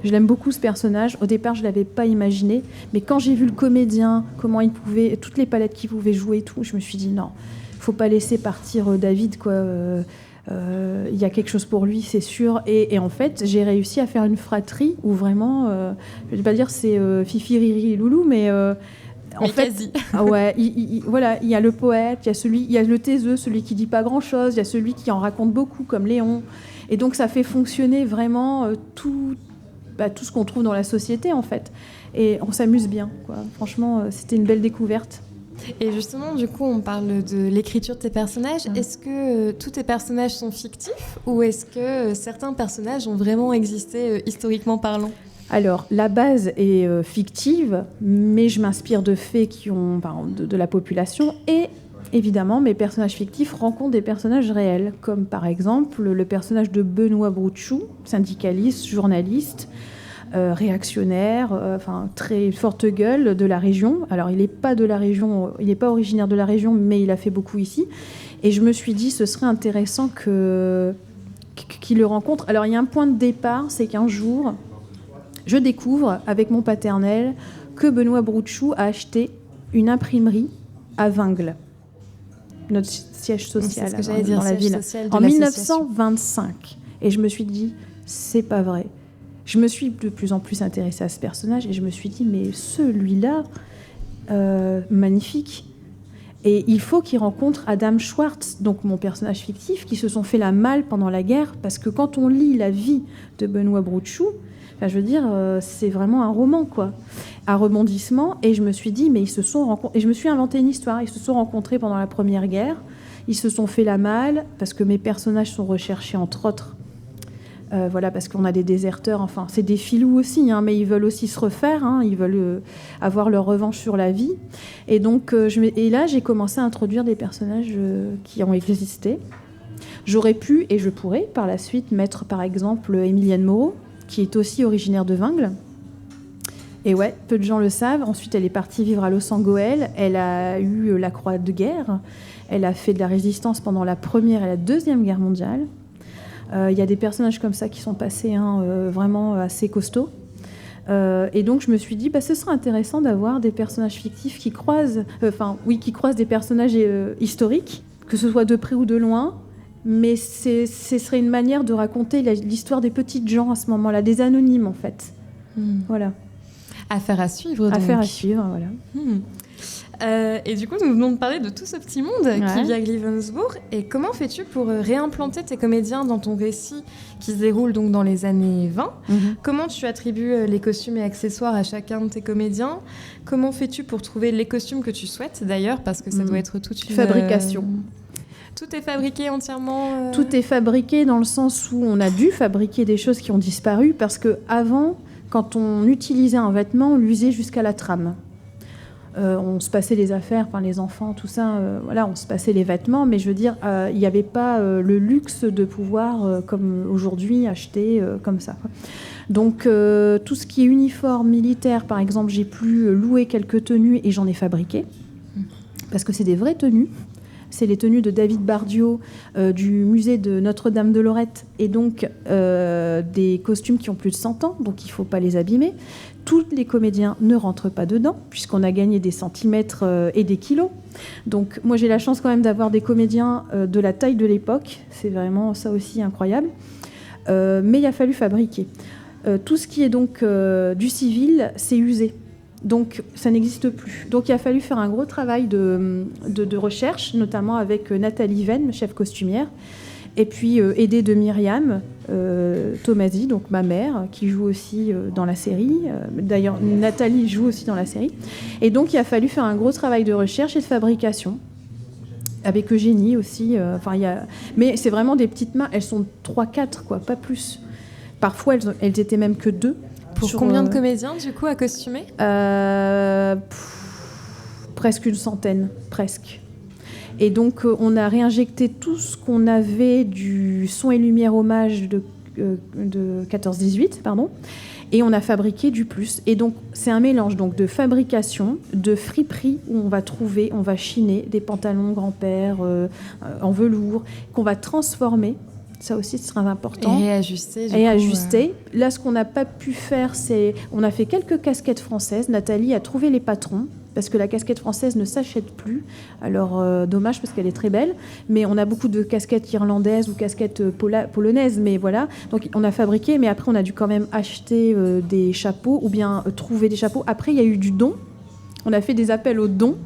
Je l'aime beaucoup, ce personnage. Au départ, je ne l'avais pas imaginé, mais quand j'ai vu le comédien, comment il pouvait, toutes les palettes qu'il pouvait jouer et tout, je me suis dit non, il ne faut pas laisser partir David, quoi. Il y a quelque chose pour lui, c'est sûr. Et en fait, j'ai réussi à faire une fratrie où vraiment, je ne vais pas dire c'est Fifi, Riri et Loulou, mais... en fait, quasi. Il y a le poète, il y a le taiseux, celui qui dit pas grand-chose, il y a celui qui en raconte beaucoup, comme Léon. Et donc, ça fait fonctionner vraiment tout ce qu'on trouve dans la société, en fait. Et on s'amuse bien, quoi. Franchement, c'était une belle découverte. Et justement, du coup, on parle de l'écriture de tes personnages. Est-ce que tous tes personnages sont fictifs, ou est-ce que certains personnages ont vraiment existé historiquement parlant ? Alors, la base est fictive, mais je m'inspire de faits qui ont de la population, et évidemment, mes personnages fictifs rencontrent des personnages réels, comme par exemple le personnage de Benoît Broutchou, syndicaliste, journaliste, réactionnaire, très forte gueule de la région. Alors, il n'est pas de la région, il n'est pas originaire de la région, mais il a fait beaucoup ici. Et je me suis dit, ce serait intéressant qu'il le rencontre. Alors, il y a un point de départ, c'est qu'un jour, je découvre, avec mon paternel, que Benoît Broutchou a acheté une imprimerie à Vingles, notre siège social dans la ville, en 1925. Et je me suis dit, c'est pas vrai. Je me suis de plus en plus intéressée à ce personnage et je me suis dit, mais celui-là, magnifique. Et il faut qu'il rencontre Adam Schwartz, donc mon personnage fictif, qui se sont fait la malle pendant la guerre, parce que quand on lit la vie de Benoît Broutchou, je veux dire, c'est vraiment un roman, quoi. Un rebondissement, et je me suis dit, mais ils se sont rencontrés, et je me suis inventé une histoire, ils se sont rencontrés pendant la Première Guerre, ils se sont fait la malle, parce que mes personnages sont recherchés, entre autres, voilà, parce qu'on a des déserteurs, enfin, c'est des filous aussi, hein, mais ils veulent aussi se refaire, hein, ils veulent avoir leur revanche sur la vie. Et donc, et là, j'ai commencé à introduire des personnages qui ont existé. J'aurais pu, et je pourrais, par la suite, mettre, par exemple, Émilienne Moreau, qui est aussi originaire de Vingles. Et ouais, peu de gens le savent. Ensuite, elle est partie vivre à Los-en-Goël. Elle a eu la croix de guerre. Elle a fait de la résistance pendant la Première et la Deuxième Guerre mondiale. Il y a des personnages comme ça qui sont passés vraiment assez costauds. Et donc je me suis dit, ce serait intéressant d'avoir des personnages fictifs qui croisent, qui croisent des personnages historiques, que ce soit de près ou de loin. Mais ce serait une manière de raconter l'histoire des petites gens à ce moment-là, des anonymes en fait. Voilà. Affaire à suivre. Donc. Affaire à suivre, voilà. Et du coup, nous venons de parler de tout ce petit monde qui vit à Glavensburg. Et comment fais-tu pour réimplanter tes comédiens dans ton récit qui se déroule donc dans les années 20 ? Comment tu attribues les costumes et accessoires à chacun de tes comédiens ? Comment fais-tu pour trouver les costumes que tu souhaites d'ailleurs ? Parce que ça doit être toute une... Fabrication. Tout est fabriqué entièrement Tout est fabriqué dans le sens où on a dû fabriquer des choses qui ont disparu parce qu'avant, quand on utilisait un vêtement, on l'usait jusqu'à la trame. On se passait les affaires, les enfants, tout ça, on se passait les vêtements, mais je veux dire, il n'y avait pas le luxe de pouvoir, comme aujourd'hui, acheter comme ça. Donc, tout ce qui est uniforme militaire, par exemple, j'ai pu louer quelques tenues et j'en ai fabriqué, parce que c'est des vraies tenues. C'est les tenues de David Bardiot du musée de Notre-Dame de Lorette, et donc des costumes qui ont plus de 100 ans, donc il ne faut pas les abîmer. Tous les comédiens ne rentrent pas dedans, puisqu'on a gagné des centimètres et des kilos. Donc moi j'ai la chance quand même d'avoir des comédiens de la taille de l'époque, c'est vraiment ça aussi incroyable. Mais il a fallu fabriquer. Tout ce qui est donc du civil, c'est usé. Donc ça n'existe plus. Donc il a fallu faire un gros travail de recherche, notamment avec Nathalie Venn, chef costumière, et puis aidée de Myriam Tomasi, donc ma mère, qui joue aussi dans la série. D'ailleurs, Nathalie joue aussi dans la série. Et donc il a fallu faire un gros travail de recherche et de fabrication, avec Eugénie aussi. Mais c'est vraiment des petites mains, elles sont 3-4, quoi, pas plus. Parfois, elles étaient même que 2. Pour combien de comédiens, du coup, à costumer ? Presque une centaine, presque. Et donc, on a réinjecté tout ce qu'on avait du son et lumière hommage de 14-18, pardon, et on a fabriqué du plus. Et donc, c'est un mélange donc, de fabrication, de friperie, où on va chiner des pantalons grand-père en velours, qu'on va transformer. Ça aussi, ce sera important. Et ajuster. Là, ce qu'on n'a pas pu faire, c'est... On a fait quelques casquettes françaises. Nathalie a trouvé les patrons, parce que la casquette française ne s'achète plus. Alors, dommage, parce qu'elle est très belle. Mais on a beaucoup de casquettes irlandaises ou casquettes polonaises. Mais voilà. Donc, on a fabriqué, mais après, on a dû quand même acheter des chapeaux ou bien trouver des chapeaux. Après, il y a eu du don. On a fait des appels aux dons.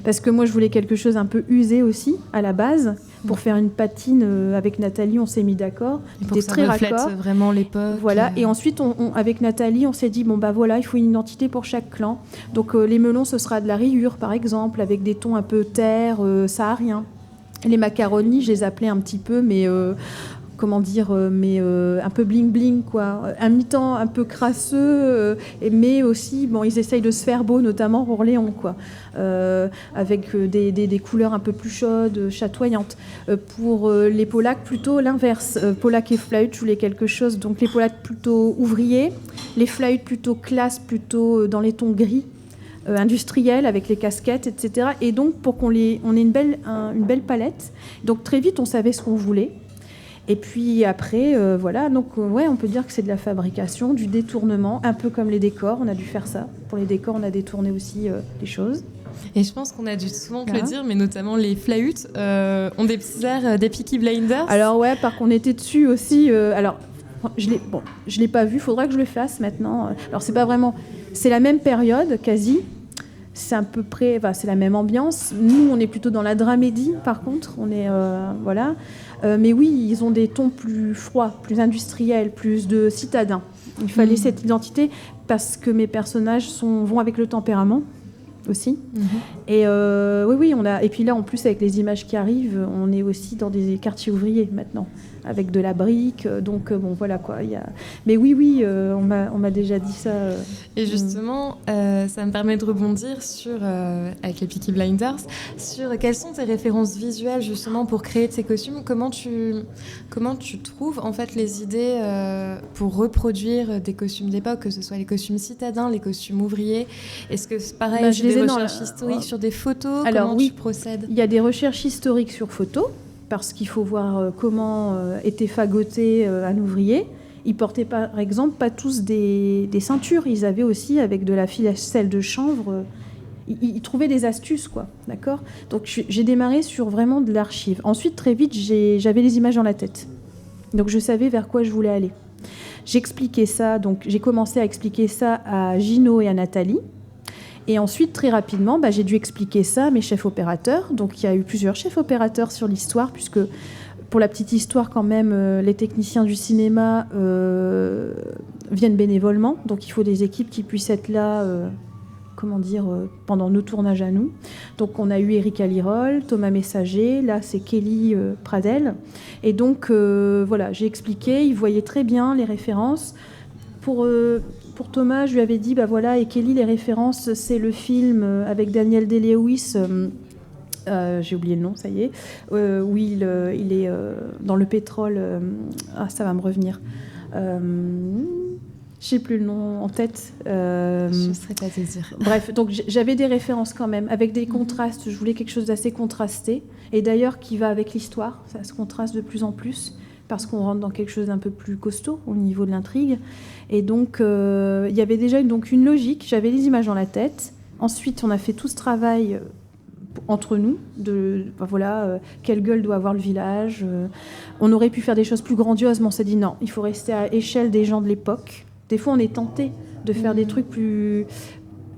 Parce que moi, je voulais quelque chose un peu usé aussi, à la base. Pour faire une patine avec Nathalie, on s'est mis d'accord. C'était très raccord. Vraiment l'époque. Voilà. Et ensuite, avec Nathalie, on s'est dit, il faut une identité pour chaque clan. Donc, les melons, ce sera de la rayure, par exemple, avec des tons un peu terre, sahariens. Les macaronis, je les appelais un petit peu, mais... un peu bling-bling, quoi. Un mi-temps un peu crasseux, mais aussi, ils essayent de se faire beau, notamment Orléans, quoi. Avec des couleurs un peu plus chaudes, chatoyantes. Pour les Polacs, plutôt l'inverse. Polac et Flahut, je voulais quelque chose. Donc les Polacs plutôt ouvriers, les Flahut plutôt classe, plutôt dans les tons gris. Industriels avec les casquettes, etc. Et donc, pour qu'on ait une belle palette. Donc, très vite, on savait ce qu'on voulait. Et puis après, on peut dire que c'est de la fabrication, du détournement, un peu comme les décors, on a dû faire ça. Pour les décors, on a détourné aussi des choses. Et je pense qu'on a dû souvent te le dire, mais notamment les Flahut ont des petits airs des Peaky Blinders. Alors ouais, par contre, on était dessus aussi. Je l'ai pas vu, faudra que je le fasse maintenant. Alors c'est pas vraiment... C'est la même période, quasi. c'est à peu près, c'est la même ambiance. Nous, on est plutôt dans la dramédie, par contre. On est, voilà. Mais oui, ils ont des tons plus froids, plus industriels, plus de citadins. Il fallait cette identité parce que mes personnages vont avec le tempérament aussi. Et oui, on a. Et puis là, en plus, avec les images qui arrivent, on est aussi dans des quartiers ouvriers maintenant, avec de la brique. Donc bon, voilà quoi. Mais oui, on m'a déjà dit ça. Et justement, ça me permet de rebondir sur, avec les Peaky Blinders, sur quelles sont tes références visuelles justement pour créer ces costumes. Comment tu trouves en fait les idées pour reproduire des costumes d'époque, que ce soit les costumes citadins, les costumes ouvriers. Est-ce que c'est pareil, je des recherches historiques sur des photos? Alors, comment tu procèdes? Il y a des recherches historiques sur photos, parce qu'il faut voir comment était fagoté un ouvrier. Ils portaient par exemple pas tous des ceintures, ils avaient aussi avec de la ficelle de chanvre. Ils trouvaient des astuces, quoi, d'accord ? Donc j'ai démarré sur vraiment de l'archive. Ensuite, très vite, j'avais les images dans la tête. Donc je savais vers quoi je voulais aller. J'expliquais ça, donc j'ai commencé à expliquer ça à Gino et à Nathalie. Et ensuite, très rapidement, j'ai dû expliquer ça à mes chefs opérateurs. Donc il y a eu plusieurs chefs opérateurs sur l'histoire, puisque pour la petite histoire quand même, les techniciens du cinéma viennent bénévolement. Donc il faut des équipes qui puissent être là, pendant nos tournages à nous. Donc on a eu Eric Alirol, Thomas Messager, là c'est Kelly Pradel. Et donc voilà, j'ai expliqué, ils voyaient très bien les références. Pour Thomas, je lui avais dit, et Kelly, les références, c'est le film avec Daniel Day-Lewis, j'ai oublié le nom, ça y est, où il est dans le pétrole, ça va me revenir. Je n'ai plus le nom en tête. Je ne saurais pas te dire. Bref, donc j'avais des références quand même, avec des contrastes. Je voulais quelque chose d'assez contrasté, et d'ailleurs qui va avec l'histoire, ça se contraste de plus en plus, parce qu'on rentre dans quelque chose d'un peu plus costaud au niveau de l'intrigue. Et donc, il y avait déjà une logique. J'avais les images dans la tête. Ensuite, on a fait tout ce travail entre nous, quelle gueule doit avoir le village. On aurait pu faire des choses plus grandioses, mais on s'est dit non, il faut rester à l'échelle des gens de l'époque. Des fois, on est tenté de faire des trucs plus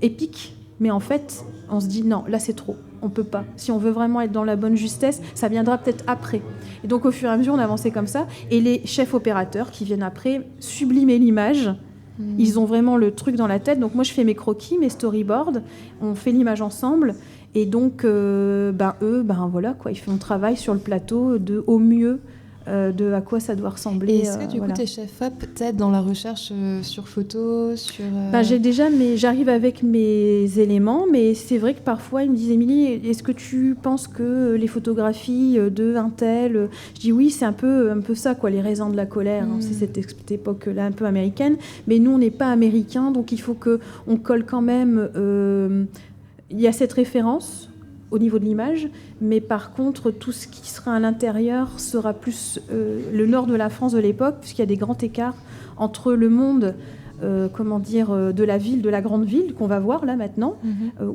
épiques, mais en fait, on se dit non, là c'est trop. On peut pas. Si on veut vraiment être dans la bonne justesse, ça viendra peut-être après. Et donc, au fur et à mesure, on avançait comme ça. Et les chefs opérateurs qui viennent après sublimer l'image. Ils ont vraiment le truc dans la tête. Donc, moi, je fais mes croquis, mes storyboards. On fait l'image ensemble. Et donc, eux, ils font le travail sur le plateau au mieux de à quoi ça doit ressembler. Et est-ce que du coup tes chefs-op t'aident dans la recherche sur photos, sur... J'arrive avec mes éléments, mais c'est vrai que parfois ils me disent, Émilie, est-ce que tu penses que les photographies de un tel... Je dis oui, c'est un peu ça, quoi, les raisins de la colère. C'est cette époque-là un peu américaine, mais nous on n'est pas américains, donc il faut qu'on colle quand même... Il y a cette référence au niveau de l'image, mais par contre, tout ce qui sera à l'intérieur sera plus le nord de la France de l'époque, puisqu'il y a des grands écarts entre le monde, de la ville, de la grande ville, qu'on va voir là maintenant,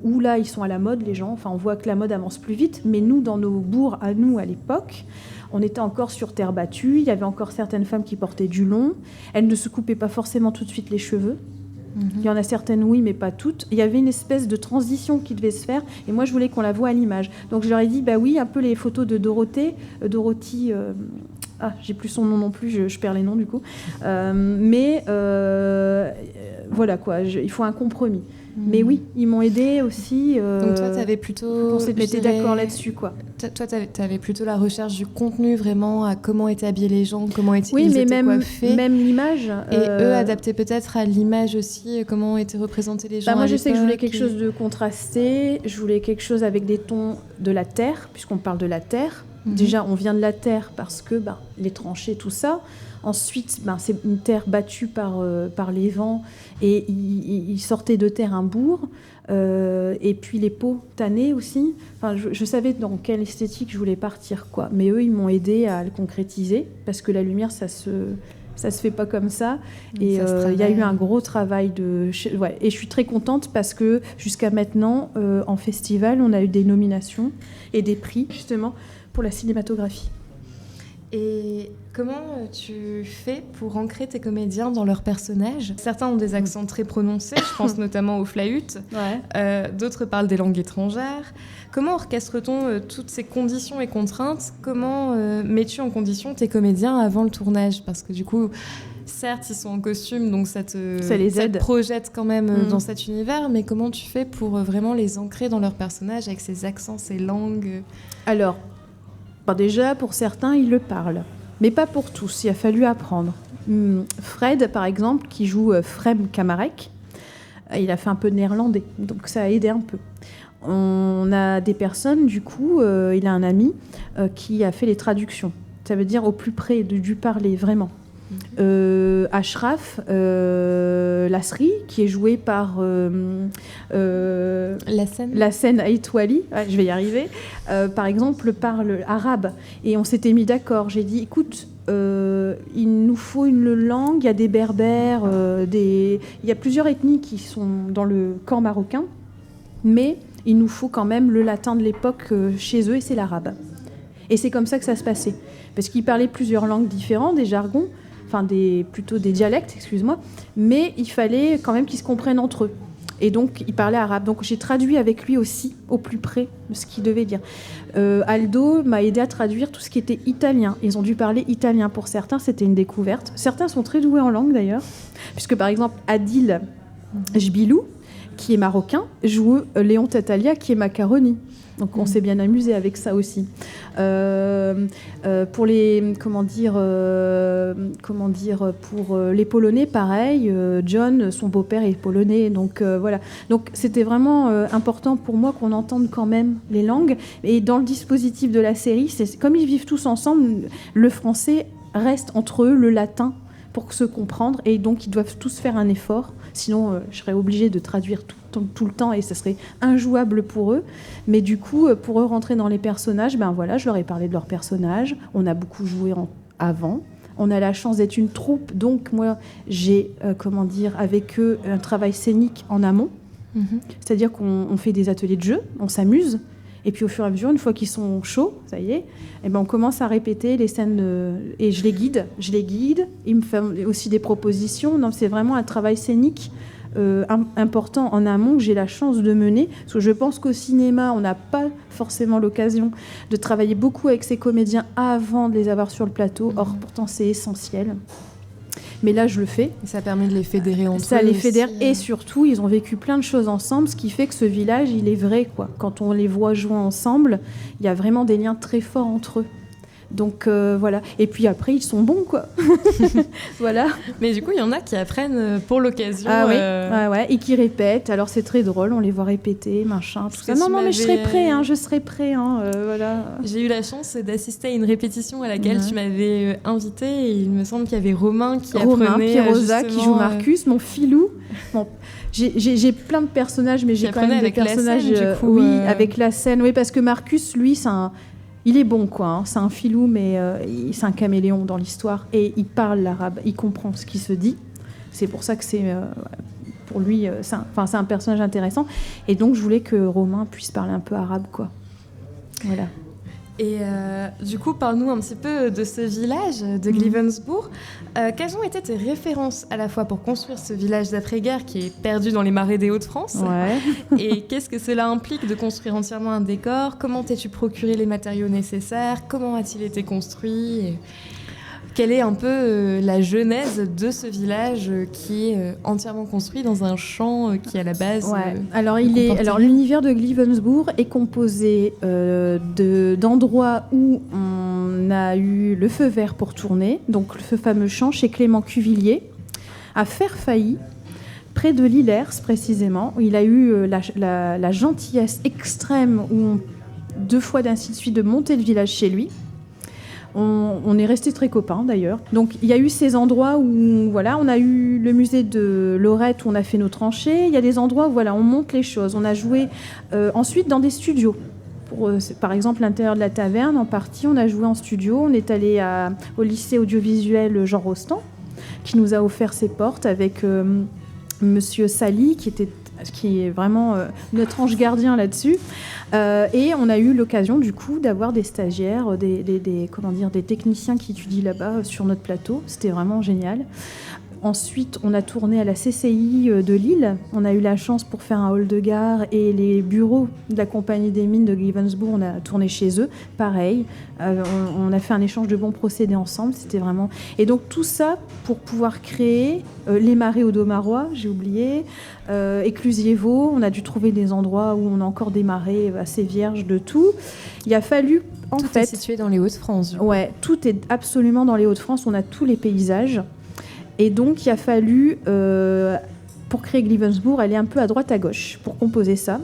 où là, ils sont à la mode, les gens. Enfin, on voit que la mode avance plus vite, mais nous, dans nos bourgs, à nous, à l'époque, on était encore sur terre battue, il y avait encore certaines femmes qui portaient du long, elles ne se coupaient pas forcément tout de suite les cheveux. Il y en a certaines, oui, mais pas toutes. Il y avait une espèce de transition qui devait se faire, et moi, je voulais qu'on la voie à l'image. Donc, je leur ai dit, oui, un peu les photos de Dorothy. J'ai plus son nom non plus, je perds les noms, du coup. Voilà, quoi, il faut un compromis. Mais oui, ils m'ont aidé aussi. Donc, toi, tu avais plutôt... On s'est mis d'accord là-dessus, quoi. Toi, tu avais plutôt la recherche du contenu, vraiment, à comment étaient habillés les gens, comment ils étaient coiffés. Même l'image. Et eux, adaptés peut-être à l'image aussi, comment étaient représentés les gens moi, à je sais que je voulais l'époque, quelque chose de contrasté, je voulais quelque chose avec des tons de la terre, puisqu'on parle de la terre. Déjà, on vient de la terre parce que les tranchées, tout ça. Ensuite, c'est une terre battue par les vents, et ils sortaient de terre un bourg, et puis les peaux tannées aussi. Enfin, je savais dans quelle esthétique je voulais partir, quoi. Mais eux, ils m'ont aidé à le concrétiser, parce que la lumière, ça se fait pas comme ça. Et il y a eu un gros travail et je suis très contente parce que jusqu'à maintenant, en festival, on a eu des nominations et des prix, justement, pour la cinématographie. Et comment tu fais pour ancrer tes comédiens dans leurs personnages ? Certains ont des accents très prononcés, je pense notamment aux flahutes. D'autres parlent des langues étrangères. Comment orchestre-t-on toutes ces conditions et contraintes ? Comment mets-tu en condition tes comédiens avant le tournage ? Parce que du coup, certes, ils sont en costume, donc ça les aide. Projette quand même dans cet univers, mais comment tu fais pour vraiment les ancrer dans leurs personnages avec ces accents, ces langues ? Alors, déjà, pour certains, ils le parlent, mais pas pour tous. Il a fallu apprendre. Fred, par exemple, qui joue Frem Kamarek, il a fait un peu de néerlandais, donc ça a aidé un peu. On a des personnes, du coup, il a un ami qui a fait les traductions. Ça veut dire au plus près du parler, vraiment. Ashraf Lasri, qui est joué par Lassen Aitwali, je vais y arriver, par exemple, parle arabe. Et on s'était mis d'accord. J'ai dit, écoute, il nous faut une langue. Il y a des berbères, il y a plusieurs ethnies qui sont dans le camp marocain, mais il nous faut quand même le latin de l'époque chez eux, et c'est l'arabe. Et c'est comme ça que ça se passait. Parce qu'ils parlaient plusieurs langues différentes, des jargons, plutôt des dialectes, excuse-moi, mais il fallait quand même qu'ils se comprennent entre eux. Et donc, il parlait arabe. Donc, j'ai traduit avec lui aussi, au plus près, ce qu'il devait dire. Aldo m'a aidé à traduire tout ce qui était italien. Ils ont dû parler italien. Pour certains, c'était une découverte. Certains sont très doués en langue, d'ailleurs, puisque, par exemple, Adil Jbilou, qui est marocain, joue Léon Tatalia, qui est macaroni. Donc on s'est bien amusé avec ça aussi. Pour les pour les Polonais, pareil. John, son beau-père est polonais, donc voilà. Donc c'était vraiment important pour moi qu'on entende quand même les langues. Et dans le dispositif de la série, c'est comme ils vivent tous ensemble, le français reste entre eux, le latin, pour se comprendre, et donc ils doivent tous faire un effort. Sinon, je serais obligée de traduire tout le temps et ça serait injouable pour eux. Mais du coup, pour eux rentrer dans les personnages, je leur ai parlé de leurs personnages. On a beaucoup joué avant. On a la chance d'être une troupe, donc moi, j'ai, avec eux, un travail scénique en amont. C'est-à-dire qu'on fait des ateliers de jeu, on s'amuse. Et puis au fur et à mesure, une fois qu'ils sont chauds, ça y est, on commence à répéter les scènes et je les guide. Ils me font aussi des propositions. Non, c'est vraiment un travail scénique important en amont que j'ai la chance de mener. Parce que je pense qu'au cinéma, on n'a pas forcément l'occasion de travailler beaucoup avec ces comédiens avant de les avoir sur le plateau. Or, pourtant, c'est essentiel. Mais là, je le fais. Et ça permet de les fédérer entre eux. Ça les fédère et surtout, ils ont vécu plein de choses ensemble, ce qui fait que ce village, il est vrai, quoi. Quand on les voit jouer ensemble, il y a vraiment des liens très forts entre eux. Donc voilà. Et puis après, ils sont bons, quoi. Voilà. Mais du coup, il y en a qui apprennent pour l'occasion. Ah oui, ouais, et qui répètent. Alors c'est très drôle, on les voit répéter, machin, tout ça. Non, mais je serai prêt, voilà. J'ai eu la chance d'assister à une répétition à laquelle tu m'avais invitée. Et il me semble qu'il y avait Romain qui apprenait. Pierrosa qui joue Marcus, mon filou. Bon, j'ai plein de personnages, mais j'ai quand même des personnages. Du coup, avec la scène. Oui, parce que Marcus, lui, il est bon, quoi. Hein. C'est un filou, mais c'est un caméléon dans l'histoire. Et il parle l'arabe, il comprend ce qui se dit. C'est pour ça que c'est... pour lui, c'est un personnage intéressant. Et donc, je voulais que Romain puisse parler un peu arabe, quoi. Voilà. Et du coup, parle-nous un petit peu de ce village de Glivensburg. Quelles ont été tes références à la fois pour construire ce village d'après-guerre qui est perdu dans les marais des Hauts-de-France et qu'est-ce que cela implique de construire entièrement un décor ? Comment t'es-tu procuré les matériaux nécessaires ? Comment a-t-il été construit ? Quelle est un peu la genèse de ce village qui est entièrement construit dans un champ qui, à la base... Alors, l'univers de Glivensburg est composé d'endroits où on a eu le feu vert pour tourner, donc ce fameux champ chez Clément Cuvillier, à Fairfailly, près de Lillers précisément, où il a eu la gentillesse extrême, 2 fois d'ainsi de suite, de monter le village chez lui. On est restés très copains d'ailleurs. Donc il y a eu ces endroits où on a eu le musée de Lorette où on a fait nos tranchées. Il y a des endroits où on monte les choses. On a joué ensuite dans des studios. Par exemple, l'intérieur de la taverne, en partie, on a joué en studio. On est allé au lycée audiovisuel Jean Rostand qui nous a offert ses portes avec Monsieur Sally qui était qui est vraiment notre ange gardien là-dessus. Et on a eu l'occasion du coup d'avoir des stagiaires, des techniciens qui étudient là-bas sur notre plateau. C'était vraiment génial. Ensuite, on a tourné à la CCI de Lille. On a eu la chance pour faire un hall de gare et les bureaux de la Compagnie des Mines de Givensburg, on a tourné chez eux. Pareil, on a fait un échange de bons procédés ensemble. C'était vraiment... Et donc tout ça pour pouvoir créer les marais Audomarois, j'ai oublié, Éclusiers-Vaux. On a dû trouver des endroits où on a encore des marais assez vierges de tout. Il a fallu... Tout est situé dans les Hauts-de-France. Ouais, tout est absolument dans les Hauts-de-France. On a tous les paysages. Et donc, il a fallu, pour créer Givensburg, aller un peu à droite à gauche pour composer ça.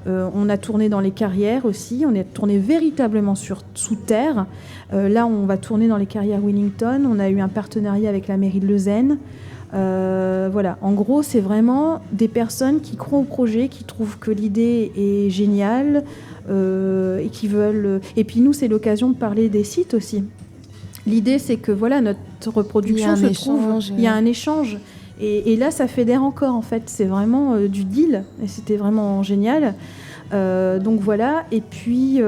On a tourné dans les carrières aussi, on a tourné véritablement sous terre. Là, on va tourner dans les carrières Wellington. On a eu un partenariat avec la mairie de Leuzen. Voilà. En gros, c'est vraiment des personnes qui croient au projet, qui trouvent que l'idée est géniale et qui veulent... Et puis nous, c'est l'occasion de parler des sites aussi. L'idée, c'est que voilà, notre production se trouve... Il y a un échange. Et là, ça fédère encore, en fait. C'est vraiment du deal. Et c'était vraiment génial. Donc voilà. Et puis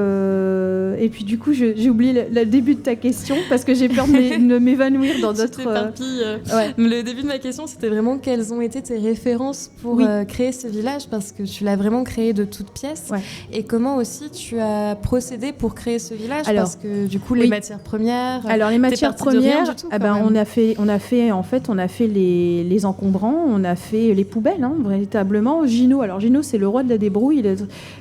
du coup, j'ai oublié le début de ta question parce que j'ai peur de m'évanouir dans d'autres... Ouais. Le début de ma question, c'était vraiment quelles ont été tes références pour créer ce village, parce que tu l'as vraiment créé de toutes pièces. Ouais. Et comment aussi tu as procédé pour créer ce village, parce que du coup, les matières premières... Alors les matières premières, on a fait les encombrants, on a fait les poubelles, hein, véritablement. Gino, c'est le roi de la débrouille,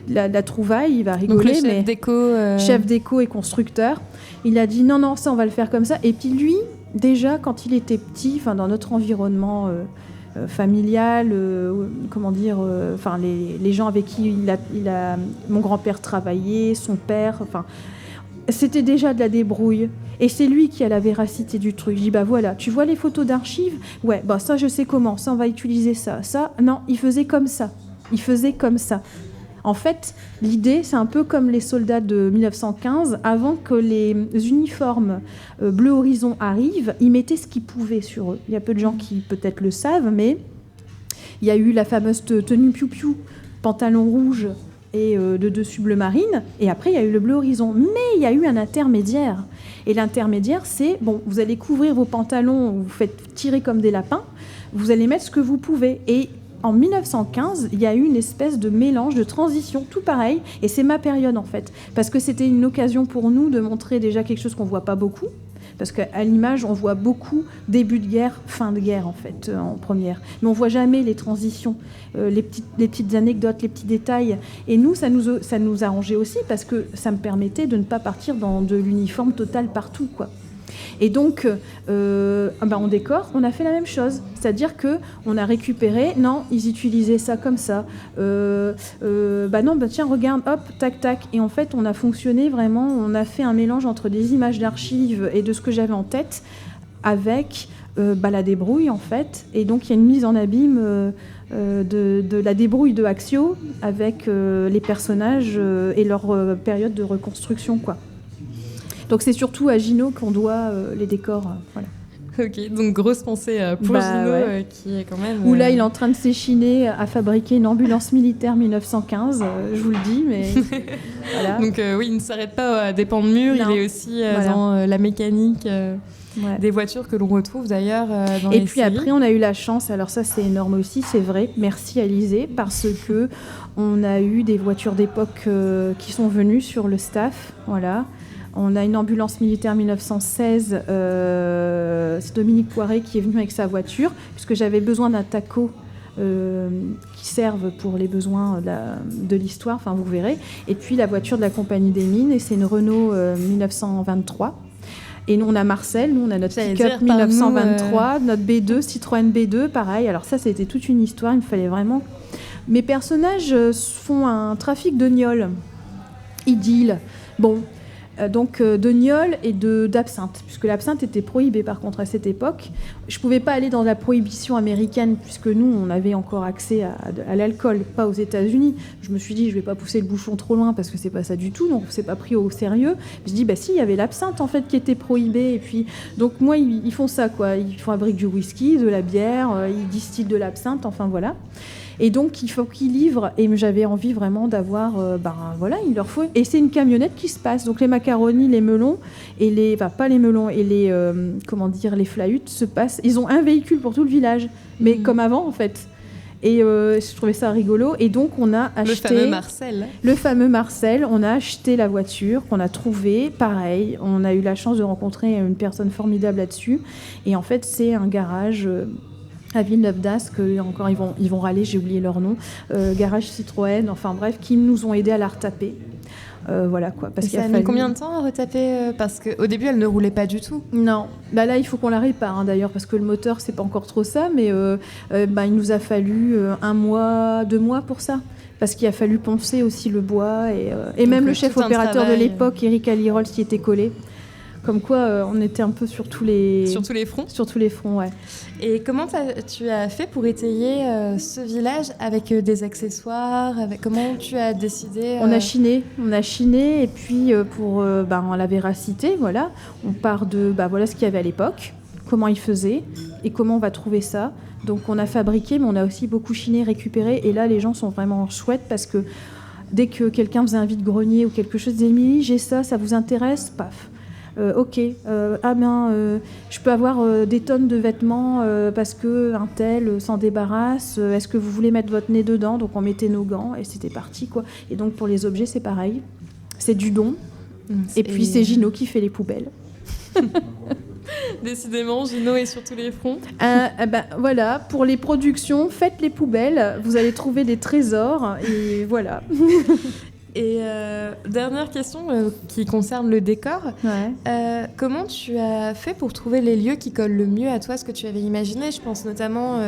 la trouvaille, il va rigoler. Donc le chef d'éco et constructeur. Il a dit non, ça on va le faire comme ça. Et puis lui, déjà quand il était petit, dans notre environnement familial, les gens avec qui mon grand-père travaillait, son père, c'était déjà de la débrouille. Et c'est lui qui a la véracité du truc. Je dis, voilà, tu vois les photos d'archives ? Ouais, ça je sais comment, ça on va utiliser ça. Ça, non, il faisait comme ça. En fait, l'idée, c'est un peu comme les soldats de 1915. Avant que les uniformes bleu horizon arrivent, ils mettaient ce qu'ils pouvaient sur eux. Il y a peu de gens qui peut-être le savent, mais il y a eu la fameuse tenue piou-piou, pantalon rouge et de dessus bleu marine. Et après, il y a eu le bleu horizon. Mais il y a eu un intermédiaire. Et l'intermédiaire, c'est, vous allez couvrir vos pantalons, vous faites tirer comme des lapins, vous allez mettre ce que vous pouvez. Et en 1915, il y a eu une espèce de mélange, de transition, tout pareil. Et c'est ma période, en fait. Parce que c'était une occasion pour nous de montrer déjà quelque chose qu'on ne voit pas beaucoup. Parce qu'à l'image, on voit beaucoup début de guerre, fin de guerre, en fait, en première. Mais on ne voit jamais les transitions, les petites anecdotes, les petits détails. Et nous, ça nous arrangeait aussi, parce que ça me permettait de ne pas partir dans de l'uniforme total partout, quoi. Et donc, en décor, on a fait la même chose. C'est-à-dire qu'on a récupéré, non, ils utilisaient ça comme ça. Tiens, regarde, hop, tac, tac. Et en fait, on a fonctionné vraiment, on a fait un mélange entre des images d'archives et de ce que j'avais en tête avec la débrouille, en fait. Et donc, il y a une mise en abîme de la débrouille de Axio avec les personnages et leur période de reconstruction, quoi. Donc c'est surtout à Gino qu'on doit les décors. Voilà. Ok, donc grosse pensée pour Gino, qui est quand même... Où là, il est en train de s'échiner à fabriquer une ambulance militaire 1915, je vous le dis, mais voilà. Donc il ne s'arrête pas à des pans de mur, il est aussi dans la mécanique des voitures que l'on retrouve d'ailleurs dans les séries. Et puis après, on a eu la chance, alors ça c'est énorme aussi, c'est vrai, merci Alizé, parce que on a eu des voitures d'époque qui sont venues sur le staff, voilà. On a une ambulance militaire 1916, c'est Dominique Poiret qui est venu avec sa voiture, puisque j'avais besoin d'un taco qui serve pour les besoins de l'histoire, vous verrez. Et puis la voiture de la Compagnie des Mines, et c'est une Renault 1923. Et nous, on a Marcel, nous, on a notre pick-up 1923, notre B2, Citroën B2, pareil. Alors ça, c'était toute une histoire, il me fallait vraiment... Mes personnages font un trafic de gnôle, idylle. Donc de gnôle et d'absinthe, puisque l'absinthe était prohibée par contre à cette époque. Je ne pouvais pas aller dans la prohibition américaine, puisque nous, on avait encore accès à l'alcool, pas aux États-Unis. Je me suis dit, je ne vais pas pousser le bouchon trop loin, parce que ce n'est pas ça du tout, donc on ne s'est pas pris au sérieux. Je dis, si, il y avait l'absinthe en fait qui était prohibée. Et puis, donc moi, ils font ça, quoi. Ils fabriquent du whisky, de la bière, ils distillent de l'absinthe, enfin voilà. Et donc, il faut qu'ils livrent. Et j'avais envie vraiment d'avoir... voilà, il leur faut... Et c'est une camionnette qui se passe. Donc, les macaronis, les melons, et les... Enfin, pas les melons, et les... les flahutes se passent... Ils ont un véhicule pour tout le village. Mais comme avant, en fait. Et je trouvais ça rigolo. Et donc, on a acheté... Le fameux Marcel. On a acheté la voiture qu'on a trouvée. Pareil, on a eu la chance de rencontrer une personne formidable là-dessus. Et en fait, c'est un garage... à Villeneuve-d'Ascq, encore ils vont râler, j'ai oublié leur nom, garage Citroën, enfin bref, qui nous ont aidés à la retaper. Voilà quoi. Parce ça a mis combien de temps à retaper parce qu'au début elle ne roulait pas du tout. Non, là il faut qu'on la répare d'ailleurs parce que le moteur c'est pas encore trop ça, mais il nous a fallu 1 mois, 2 mois pour ça. Parce qu'il a fallu poncer aussi le bois et même le chef opérateur de l'époque, Eric Alirols, qui était collé. Comme quoi, on était un peu sur tous les fronts. Sur tous les fronts, ouais. Et comment tu as fait pour étayer ce village avec des accessoires comment tu as décidé On a chiné, et puis pour la véracité, voilà, on part de voilà ce qu'il y avait à l'époque, comment ils faisaient et comment on va trouver ça. Donc on a fabriqué, mais on a aussi beaucoup chiné, récupéré. Et là, les gens sont vraiment chouettes parce que dès que quelqu'un faisait un vide-grenier ou quelque chose, disait Émilie, j'ai ça vous intéresse ? Paf. Ok, je peux avoir des tonnes de vêtements parce qu'un tel s'en débarrasse. Est-ce que vous voulez mettre votre nez dedans ? Donc on mettait nos gants et c'était parti, quoi. Et donc pour les objets, c'est pareil. C'est du don. Et puis c'est Gino qui fait les poubelles. Décidément, Gino est sur tous les fronts. Voilà, pour les productions, faites les poubelles. Vous allez trouver des trésors et voilà. Et dernière question qui concerne le décor. Ouais. Comment tu as fait pour trouver les lieux qui collent le mieux à toi, ce que tu avais imaginé ? Je pense notamment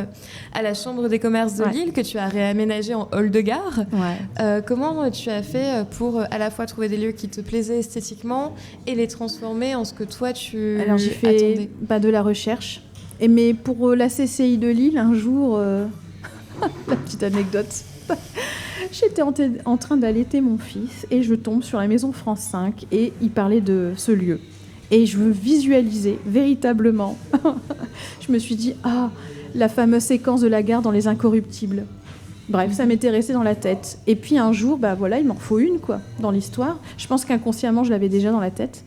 à la Chambre des commerces de Lille que tu as réaménagé en hall de gare. Ouais. Comment tu as fait pour à la fois trouver des lieux qui te plaisaient esthétiquement et les transformer en ce que toi tu attendais ? Alors j'ai fait de la recherche. Mais pour la CCI de Lille, un jour, la petite anecdote. J'étais en train d'allaiter mon fils et je tombe sur la maison France 5 et il parlait de ce lieu. Et je veux visualiser véritablement. Je me suis dit, la fameuse séquence de la gare dans Les Incorruptibles. Bref, ça m'était resté dans la tête. Et puis un jour, il m'en faut une, quoi, dans l'histoire. Je pense qu'inconsciemment, je l'avais déjà dans la tête.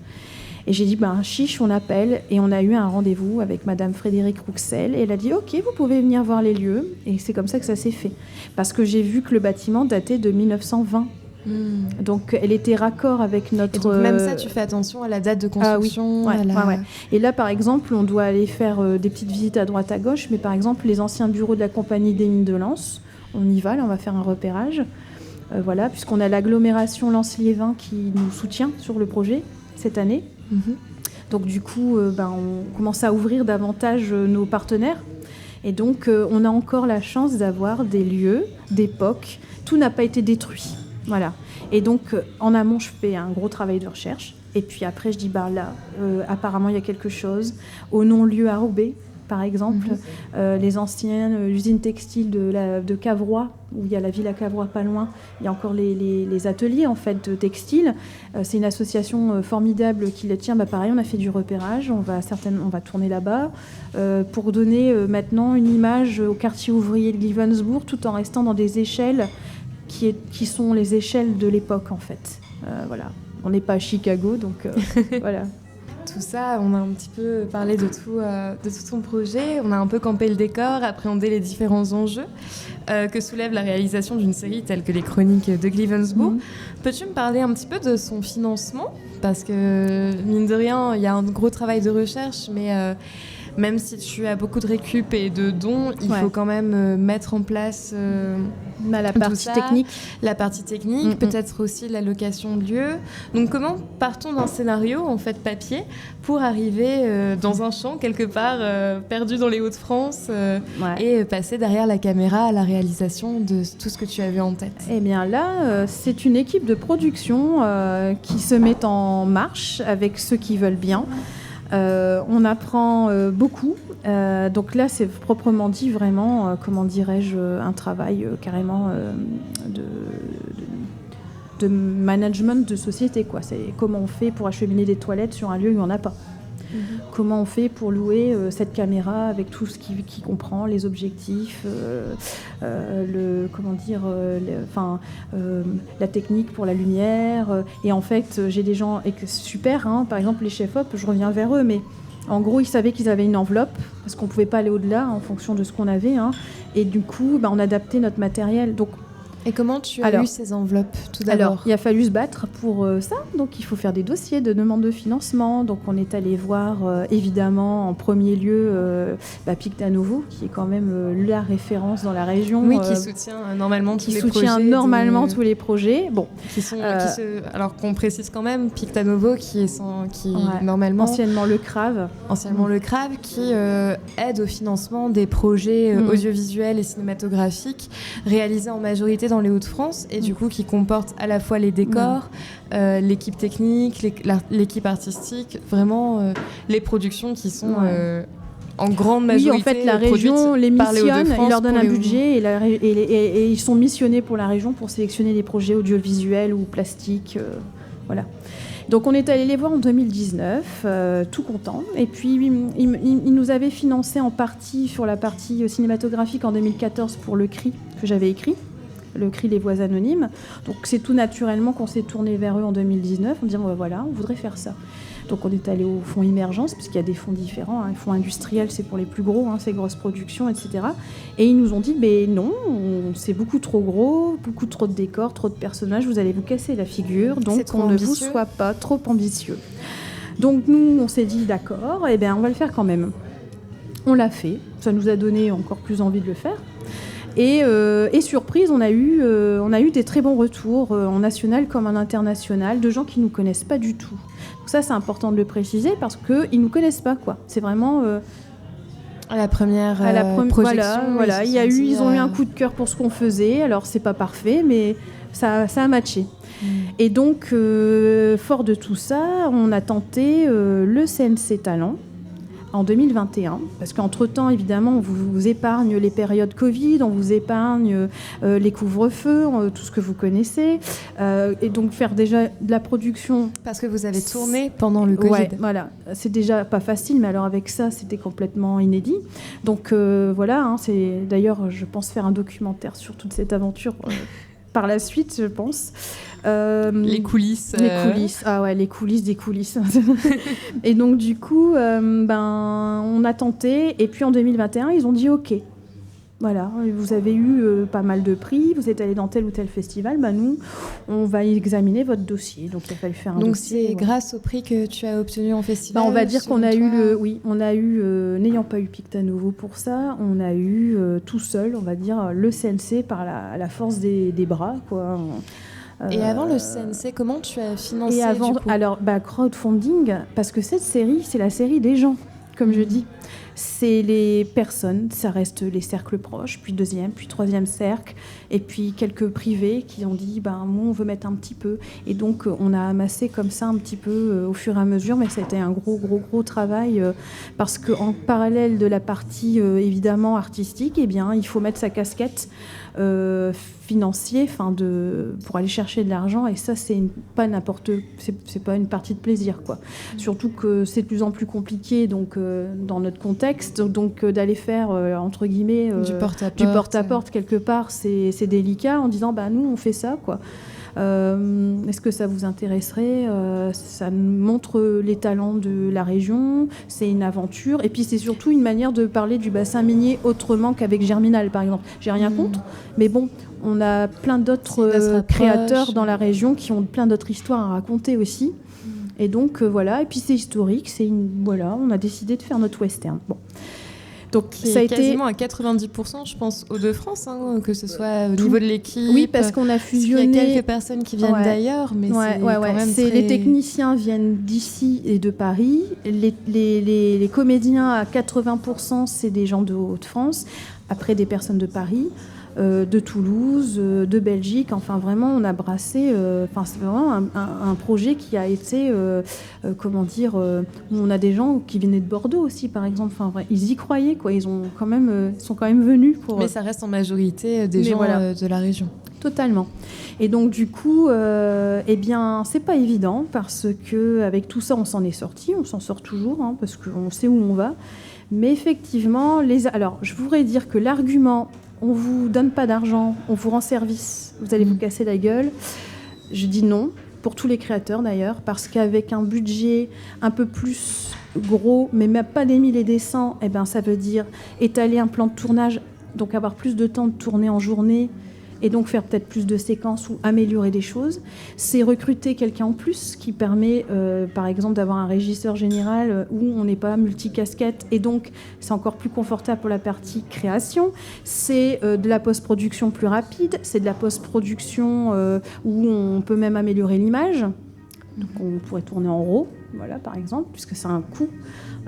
Et j'ai dit, chiche, on appelle. Et on a eu un rendez-vous avec Madame Frédérique Rouxel. Et elle a dit, OK, vous pouvez venir voir les lieux. Et c'est comme ça que ça s'est fait. Parce que j'ai vu que le bâtiment datait de 1920. Donc, elle était raccord avec notre... Et donc, même ça, tu fais attention à la date de construction. Ah oui, ouais. Et là, par exemple, on doit aller faire des petites visites à droite, à gauche. Mais par exemple, les anciens bureaux de la Compagnie des Mines de Lens, on y va, là, on va faire un repérage. Voilà, puisqu'on a l'agglomération Lens-Liévin qui nous soutient sur le projet cette année. Donc du coup, on commence à ouvrir davantage nos partenaires. Et donc, on a encore la chance d'avoir des lieux, d'époque. Tout n'a pas été détruit. Voilà. Et donc, en amont, je fais un gros travail de recherche. Et puis après, je dis, apparemment, il y a quelque chose. Au non-lieu à Roubaix, par exemple, les anciennes usines textiles de Cavrois, où il y a la Villa Cavrois pas loin, il y a encore les ateliers en fait de textiles. C'est une association formidable qui les tient. Pareil, on a fait du repérage, on va tourner là-bas pour donner maintenant une image au quartier ouvrier de Givensburg, tout en restant dans des échelles qui sont les échelles de l'époque en fait. Voilà, on n'est pas à Chicago, donc voilà. Tout ça, on a un petit peu parlé de tout ton projet, on a un peu campé le décor, appréhendé les différents enjeux que soulève la réalisation d'une série telle que les Chroniques de Givensburg. Peux-tu me parler un petit peu de son financement ? Parce que, mine de rien, il y a un gros travail de recherche, mais même si tu as beaucoup de récup et de dons, il faut quand même mettre en place la partie technique, peut-être aussi la location de lieu. Donc comment partons d'un scénario en fait papier pour arriver dans un champ quelque part perdu dans les Hauts-de-France et passer derrière la caméra à la réalisation de tout ce que tu avais en tête ? Eh bien là, c'est une équipe de production qui se met en marche avec ceux qui veulent bien. On apprend beaucoup. Donc là, c'est proprement dit vraiment, un travail carrément de management de société, quoi. C'est comment on fait pour acheminer des toilettes sur un lieu où il n'y en a pas. Comment on fait pour louer cette caméra avec tout ce qui comprend, les objectifs, la technique pour la lumière. Et en fait, j'ai des gens super, hein, par exemple les chefs-op, je reviens vers eux, mais en gros, ils savaient qu'ils avaient une enveloppe, parce qu'on ne pouvait pas aller au-delà en fonction de ce qu'on avait. Hein, et du coup, on adaptait notre matériel. Donc, et comment tu as eu ces enveloppes, tout d'abord ? Alors, il a fallu se battre pour ça. Donc, il faut faire des dossiers de demande de financement. Donc, on est allé voir, évidemment, en premier lieu, Pictanovo, qui est quand même la référence dans la région. Oui, qui soutient normalement tous les projets. Qui soutient normalement tous les projets. Bon. Alors qu'on précise quand même, Pictanovo, qui est normalement... Anciennement le CRAV. Anciennement le CRAV, qui aide au financement des projets audiovisuels et cinématographiques réalisés en majorité dans les Hauts-de-France et du coup qui comporte à la fois les décors, l'équipe technique, l'équipe artistique, vraiment les productions qui sont en grande majorité. Oui, en fait, la région les missionne, il leur donne un budget et ils sont missionnés pour la région pour sélectionner des projets audiovisuels ou plastiques. Voilà. Donc on est allé les voir en 2019, tout content. Et puis ils nous avaient financé en partie sur la partie cinématographique en 2014 pour le CRI que j'avais écrit. Le CRI Les Voix Anonymes. Donc c'est tout naturellement qu'on s'est tourné vers eux en 2019 en disant voilà, on voudrait faire ça. Donc on est allé au fonds Émergence, puisqu'il y a des fonds différents. Le fonds industriel, c'est pour les plus gros, ces grosses productions, etc. Et ils nous ont dit non, c'est beaucoup trop gros, beaucoup trop de décors, trop de personnages, vous allez vous casser la figure, donc on ne vous soit pas trop ambitieux. Donc nous, on s'est dit d'accord, on va le faire quand même. On l'a fait, ça nous a donné encore plus envie de le faire. Et surprise, on a eu des très bons retours en national comme en international de gens qui ne nous connaissent pas du tout. Donc ça, c'est important de le préciser parce qu'ils ne nous connaissent pas, quoi. C'est vraiment... à la première projection. Voilà. Ils ont eu un coup de cœur pour ce qu'on faisait. Alors, c'est pas parfait, mais ça a matché. Et donc, fort de tout ça, on a tenté le CNC Talent en 2021, parce qu'entre-temps, évidemment, on vous épargne les périodes Covid, on vous épargne les couvre-feux, tout ce que vous connaissez, et donc faire déjà de la production... Parce que vous avez tourné pendant le Covid. Ouais, voilà, c'est déjà pas facile, mais alors avec ça, c'était complètement inédit. Donc c'est d'ailleurs, je pense faire un documentaire sur toute cette aventure par la suite, je pense. Les coulisses. Les coulisses des coulisses. Et donc, du coup, on a tenté. Et puis, en 2021, ils ont dit OK. Voilà, vous avez eu pas mal de prix, vous êtes allé dans tel ou tel festival, nous, on va examiner votre dossier. Donc, il a fallu faire un dossier. Donc, c'est grâce au prix que tu as obtenu en festival. On va dire qu'on a eu n'ayant pas eu Pictanovo pour ça, on a eu tout seul, on va dire, le CNC par la force des bras, quoi. Et avant le CNC, comment tu as financé du coup ? Alors, crowdfunding, parce que cette série, c'est la série des gens, comme je dis. C'est les personnes, ça reste les cercles proches, puis deuxième, puis troisième cercle, et puis quelques privés qui ont dit moi on veut mettre un petit peu. Et donc on a amassé comme ça un petit peu au fur et à mesure, mais ça a été un gros travail parce qu'en parallèle de la partie évidemment artistique, il faut mettre sa casquette financier pour aller chercher de l'argent, et ça c'est pas une partie de plaisir, quoi. Surtout que c'est de plus en plus compliqué donc dans notre contexte, donc d'aller faire entre guillemets du porte-à-porte quelque part, c'est délicat en disant nous on fait ça, quoi. Est-ce que ça vous intéresserait ? Ça montre les talents de la région, c'est une aventure, et puis c'est surtout une manière de parler du bassin minier autrement qu'avec Germinal, par exemple. J'ai rien contre, mais bon, on a plein d'autres créateurs dans la région qui ont plein d'autres histoires à raconter aussi. Et donc voilà, et puis c'est historique, on a décidé de faire notre western. Bon. Donc ça a été quasiment à 90%, je pense, Hauts-de-France, que ce soit au niveau de l'équipe. Oui, parce qu'on a fusionné. Il y a quelques personnes qui viennent d'ailleurs, mais quand même Les techniciens viennent d'ici et de Paris. Les comédiens, à 80%, c'est des gens de Hauts-de-France. Après, des personnes de Paris. De Toulouse, de Belgique, enfin vraiment on a brassé, c'est vraiment un projet qui a été, où on a des gens qui venaient de Bordeaux aussi par exemple, ils y croyaient, quoi, ils sont quand même venus pour... Mais ça reste en majorité des gens de la région. Totalement. Et donc du coup, eh bien, c'est pas évident parce que avec tout ça, on s'en est sorti, on s'en sort toujours, hein, parce qu'on sait où on va. Mais effectivement, alors je voudrais dire que l'argument, on vous donne pas d'argent, on vous rend service, vous allez vous casser la gueule. Je dis non, pour tous les créateurs d'ailleurs, parce qu'avec un budget un peu plus gros, mais même pas des 1000 et des 100, eh ben, ça veut dire étaler un plan de tournage, donc avoir plus de temps de tourner en journée, et donc faire peut-être plus de séquences ou améliorer des choses. C'est recruter quelqu'un en plus qui permet, par exemple, d'avoir un régisseur général où on n'est pas multicasquette, et donc c'est encore plus confortable pour la partie création. C'est de la post-production plus rapide, c'est de la post-production où on peut même améliorer l'image. Donc on pourrait tourner en RAW, voilà, par exemple, puisque c'est un coût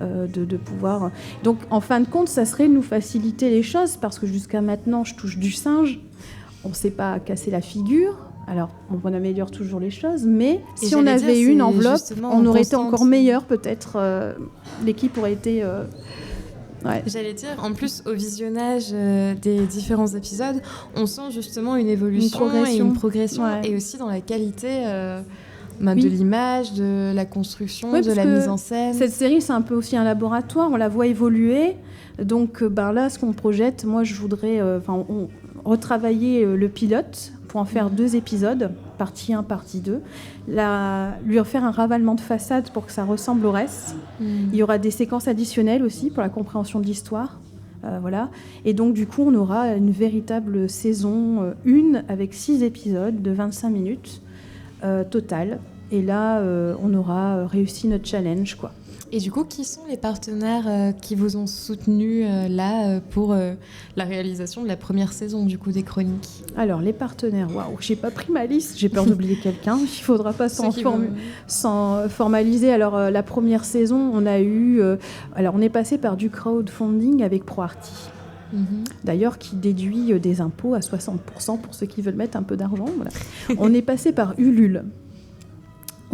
de pouvoir... Donc en fin de compte, ça serait de nous faciliter les choses, parce que jusqu'à maintenant, je touche du singe. On ne s'est pas cassé la figure. Alors, on améliore toujours les choses, mais si on avait une enveloppe, on aurait été encore meilleur, peut-être. L'équipe aurait été... Ouais. J'allais dire, en plus, au visionnage des différents épisodes, on sent justement une évolution et une progression, ouais. Et aussi dans la qualité de l'image, de la construction, de la mise en scène. Cette série, c'est un peu aussi un laboratoire, on la voit évoluer. Donc là, ce qu'on projette, moi, je voudrais... retravailler le pilote pour en faire 2 épisodes, partie 1, partie 2, lui refaire un ravalement de façade pour que ça ressemble au reste. Il y aura des séquences additionnelles aussi pour la compréhension de l'histoire. Voilà. Et donc, du coup, on aura une véritable saison 1 avec 6 épisodes de 25 minutes total. Et là, on aura réussi notre challenge, quoi. Et du coup, qui sont les partenaires qui vous ont soutenu pour la réalisation de la première saison du coup des Chroniques ? Alors, les partenaires, waouh, j'ai pas pris ma liste, j'ai peur d'oublier quelqu'un, il faudra pas s'en formaliser. Alors, la première saison, on a eu... on est passé par du crowdfunding avec ProArty. D'ailleurs, qui déduit des impôts à 60% pour ceux qui veulent mettre un peu d'argent. Voilà. On est passé par Ulule.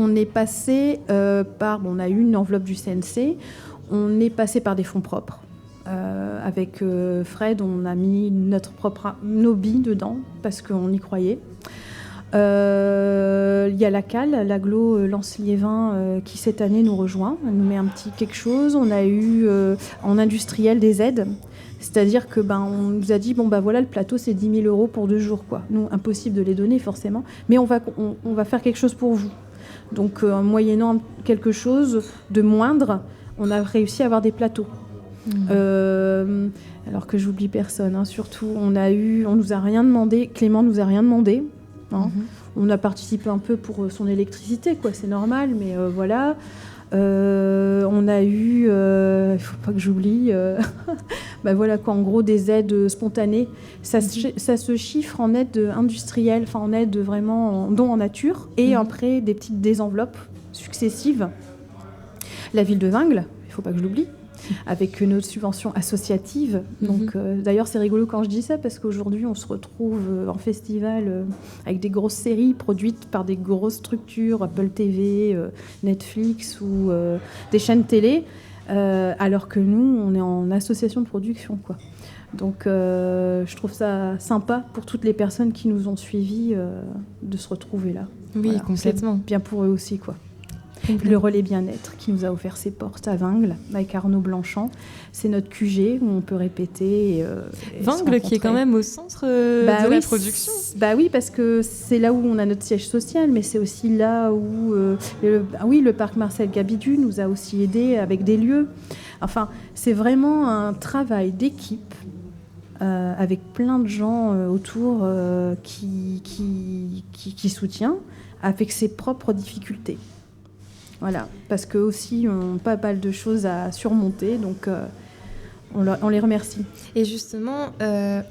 On est passé on a eu une enveloppe du CNC, on est passé par des fonds propres. Avec Fred, on a mis nos billes dedans parce qu'on y croyait. Il y a la CAL, l'agglo Lens-Liévin, qui cette année nous rejoint. Elle nous met un petit quelque chose. On a eu en industriel des aides. C'est-à-dire que on nous a dit voilà, le plateau c'est 10 000 € pour 2 jours, quoi. Nous, impossible de les donner forcément, mais on va faire quelque chose pour vous. Donc, moyennant quelque chose de moindre, on a réussi à avoir des plateaux. Alors que j'oublie personne, hein, surtout. On nous a rien demandé. Clément nous a rien demandé. Hein. On a participé un peu pour son électricité, quoi. C'est normal, mais voilà. On a eu, il faut pas que j'oublie, voilà quoi, en gros des aides spontanées. Ça se chiffre en aide industrielle, enfin en aide vraiment en don en nature, et après des petites enveloppes successives. La ville de Vingles, il faut pas que je l'oublie, avec notre subvention associative. Donc, d'ailleurs, c'est rigolo quand je dis ça, parce qu'aujourd'hui, on se retrouve en festival avec des grosses séries produites par des grosses structures, Apple TV, Netflix ou des chaînes télé, alors que nous, on est en association de production, quoi. Donc, je trouve ça sympa pour toutes les personnes qui nous ont suivis de se retrouver là. Oui, voilà, complètement. C'est bien pour eux aussi, quoi. Le Relais Bien-être qui nous a offert ses portes à Vingles avec Arnaud Blanchant. C'est notre QG où on peut répéter. Vingles qui est quand même au centre de la production. Oui, parce que c'est là où on a notre siège social, mais c'est aussi là où le parc Marcel Gabidu nous a aussi aidés avec des lieux. Enfin, c'est vraiment un travail d'équipe avec plein de gens autour qui soutient avec ses propres difficultés. Voilà, parce qu'eux aussi ont pas mal de choses à surmonter, donc on les remercie. Et justement,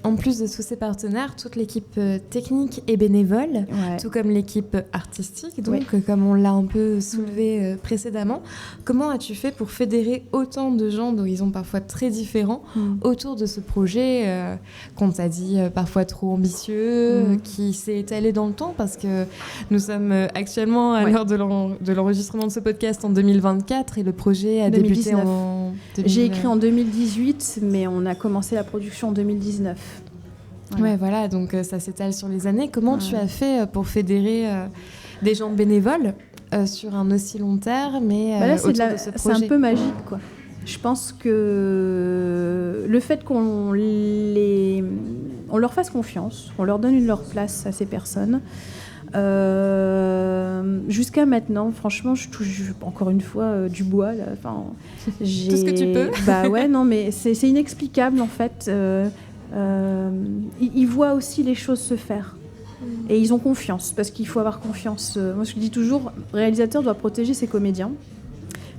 en plus de tous ces partenaires, toute l'équipe technique est bénévole, tout comme l'équipe artistique, donc comme on l'a un peu soulevé précédemment. Comment as-tu fait pour fédérer autant de gens d'horizons parfois très différents autour de ce projet qu'on t'a dit parfois trop ambitieux, qui s'est étalé dans le temps, parce que nous sommes actuellement à l'heure de l'enregistrement de ce podcast en 2024 et le projet a débuté en 2019. J'ai écrit en 2018, mais on a commencé la production en 2019. Voilà. Ouais, voilà, donc ça s'étale sur les années. Comment tu as fait pour fédérer des gens bénévoles sur un aussi long terme et autour de ce projet? C'est un peu magique, quoi. Je pense que le fait qu'on leur fasse confiance, qu'on leur donne leur place à ces personnes, jusqu'à maintenant, franchement, je touche encore une fois du bois. Là. Enfin, tout ce que tu peux. Bah ouais, non, mais c'est inexplicable en fait. Ils voient aussi les choses se faire. Et ils ont confiance, parce qu'il faut avoir confiance. Moi, je dis toujours, le réalisateur doit protéger ses comédiens,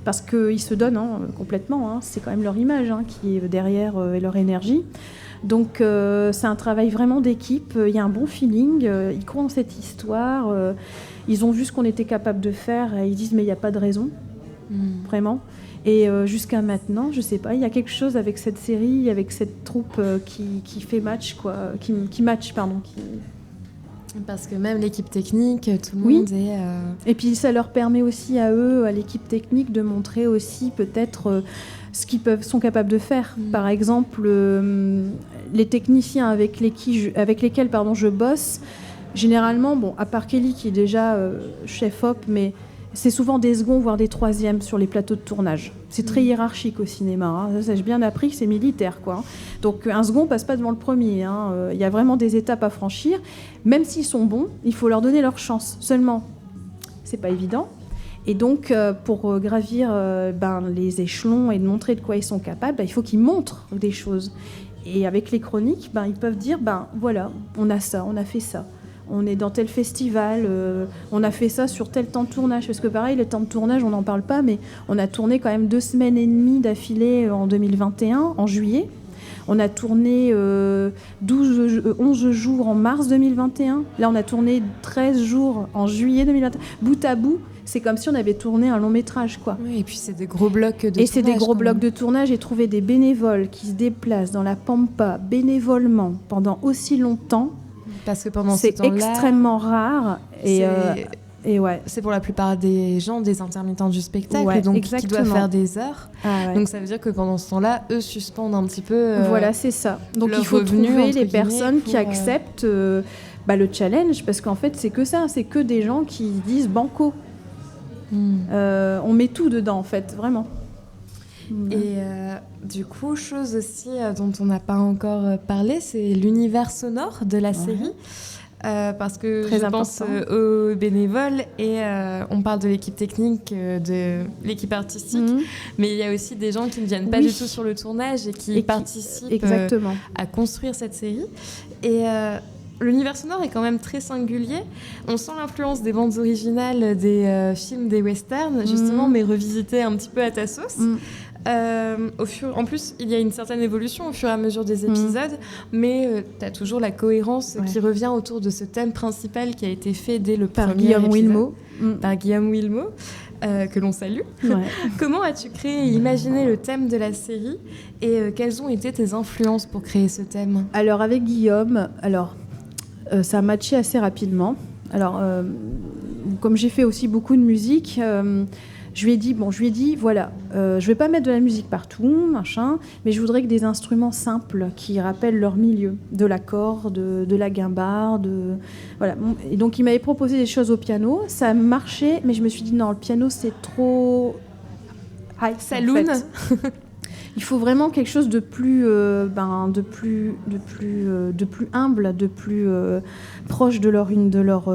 parce qu'ils se donnent complètement. C'est quand même leur image qui est derrière et leur énergie. Donc, c'est un travail vraiment d'équipe. Il y a un bon feeling. Ils croient en cette histoire. Ils ont vu ce qu'on était capable de faire et ils disent, mais il n'y a pas de raison. Vraiment. Et jusqu'à maintenant, je sais pas, il y a quelque chose avec cette série, avec cette troupe qui fait match, quoi, qui match, pardon. Parce que même l'équipe technique, tout le Oui. monde est... Et puis ça leur permet aussi à eux, à l'équipe technique, de montrer aussi peut-être ce qu'ils sont capables de faire. Par exemple, les techniciens avec lesquels je bosse, généralement, bon, à part Kelly qui est déjà chef-op, mais c'est souvent des seconds, voire des troisièmes sur les plateaux de tournage. C'est très hiérarchique au cinéma. Ça, j'ai bien appris que c'est militaire, quoi. Donc un second passe pas devant le premier. Il y a vraiment des étapes à franchir. Même s'ils sont bons, il faut leur donner leur chance. Seulement, c'est pas évident. Et donc, pour gravir les échelons et de montrer de quoi ils sont capables, il faut qu'ils montrent des choses. Et avec les chroniques, ils peuvent dire, voilà, on a ça, on a fait ça. On est dans tel festival, on a fait ça sur tel temps de tournage. Parce que pareil, les temps de tournage, on n'en parle pas, mais on a tourné quand même 2 semaines et demie d'affilée en 2021, en juillet. On a tourné 11 jours en mars 2021. Là, on a tourné 13 jours en juillet 2021. Bout à bout, c'est comme si on avait tourné un long métrage, quoi. Oui, et puis c'est des gros blocs de tournage. Et c'est des gros blocs de tournage. Et trouver des bénévoles qui se déplacent dans la Pampa bénévolement pendant aussi longtemps, parce que pendant c'est ce temps-là, extrêmement rare. Et ouais. C'est pour la plupart des gens des intermittents du spectacle, Ouais, donc exactement. qui doivent faire des heures. Ah ouais. Donc ça veut dire que pendant ce temps-là, eux suspendent un petit peu. Voilà, c'est ça. Donc leur il faut revenu, trouver entre les guillemets, personnes qui pour, acceptent le challenge, parce qu'en fait, c'est que ça. C'est que des gens qui disent banco. On met tout dedans, en fait, vraiment. Et du coup, chose aussi dont on n'a pas encore parlé, c'est l'univers sonore de la série. Parce que Très je important. pense aux bénévoles et on parle de l'équipe technique, de l'équipe artistique, mais il y a aussi des gens qui ne viennent pas du tout sur le tournage et qui participent exactement. À construire cette série. Et l'univers sonore est quand même très singulier. On sent l'influence des bandes originales des films, des westerns, justement, mais revisitées un petit peu à ta sauce. En plus, il y a une certaine évolution au fur et à mesure des épisodes, mais tu as toujours la cohérence qui revient autour de ce thème principal qui a été fait dès le premier Guillaume épisode. Wilmot. Par Guillaume Wilmot, que l'on salue. Ouais. Comment as-tu créé et imaginé le thème de la série et quelles ont été tes influences pour créer ce thème? Alors, avec Guillaume, ça a matché assez rapidement. Alors, comme j'ai fait aussi beaucoup de musique... je lui ai dit, voilà, je vais pas mettre de la musique partout, machin, mais je voudrais que des instruments simples qui rappellent leur milieu, de la corde, de la guimbarde, voilà. Et donc il m'avait proposé des choses au piano, ça marchait, mais je me suis dit non, le piano c'est trop high. Saloon. En fait. Il faut vraiment quelque chose de plus, de plus humble, de plus proche de leur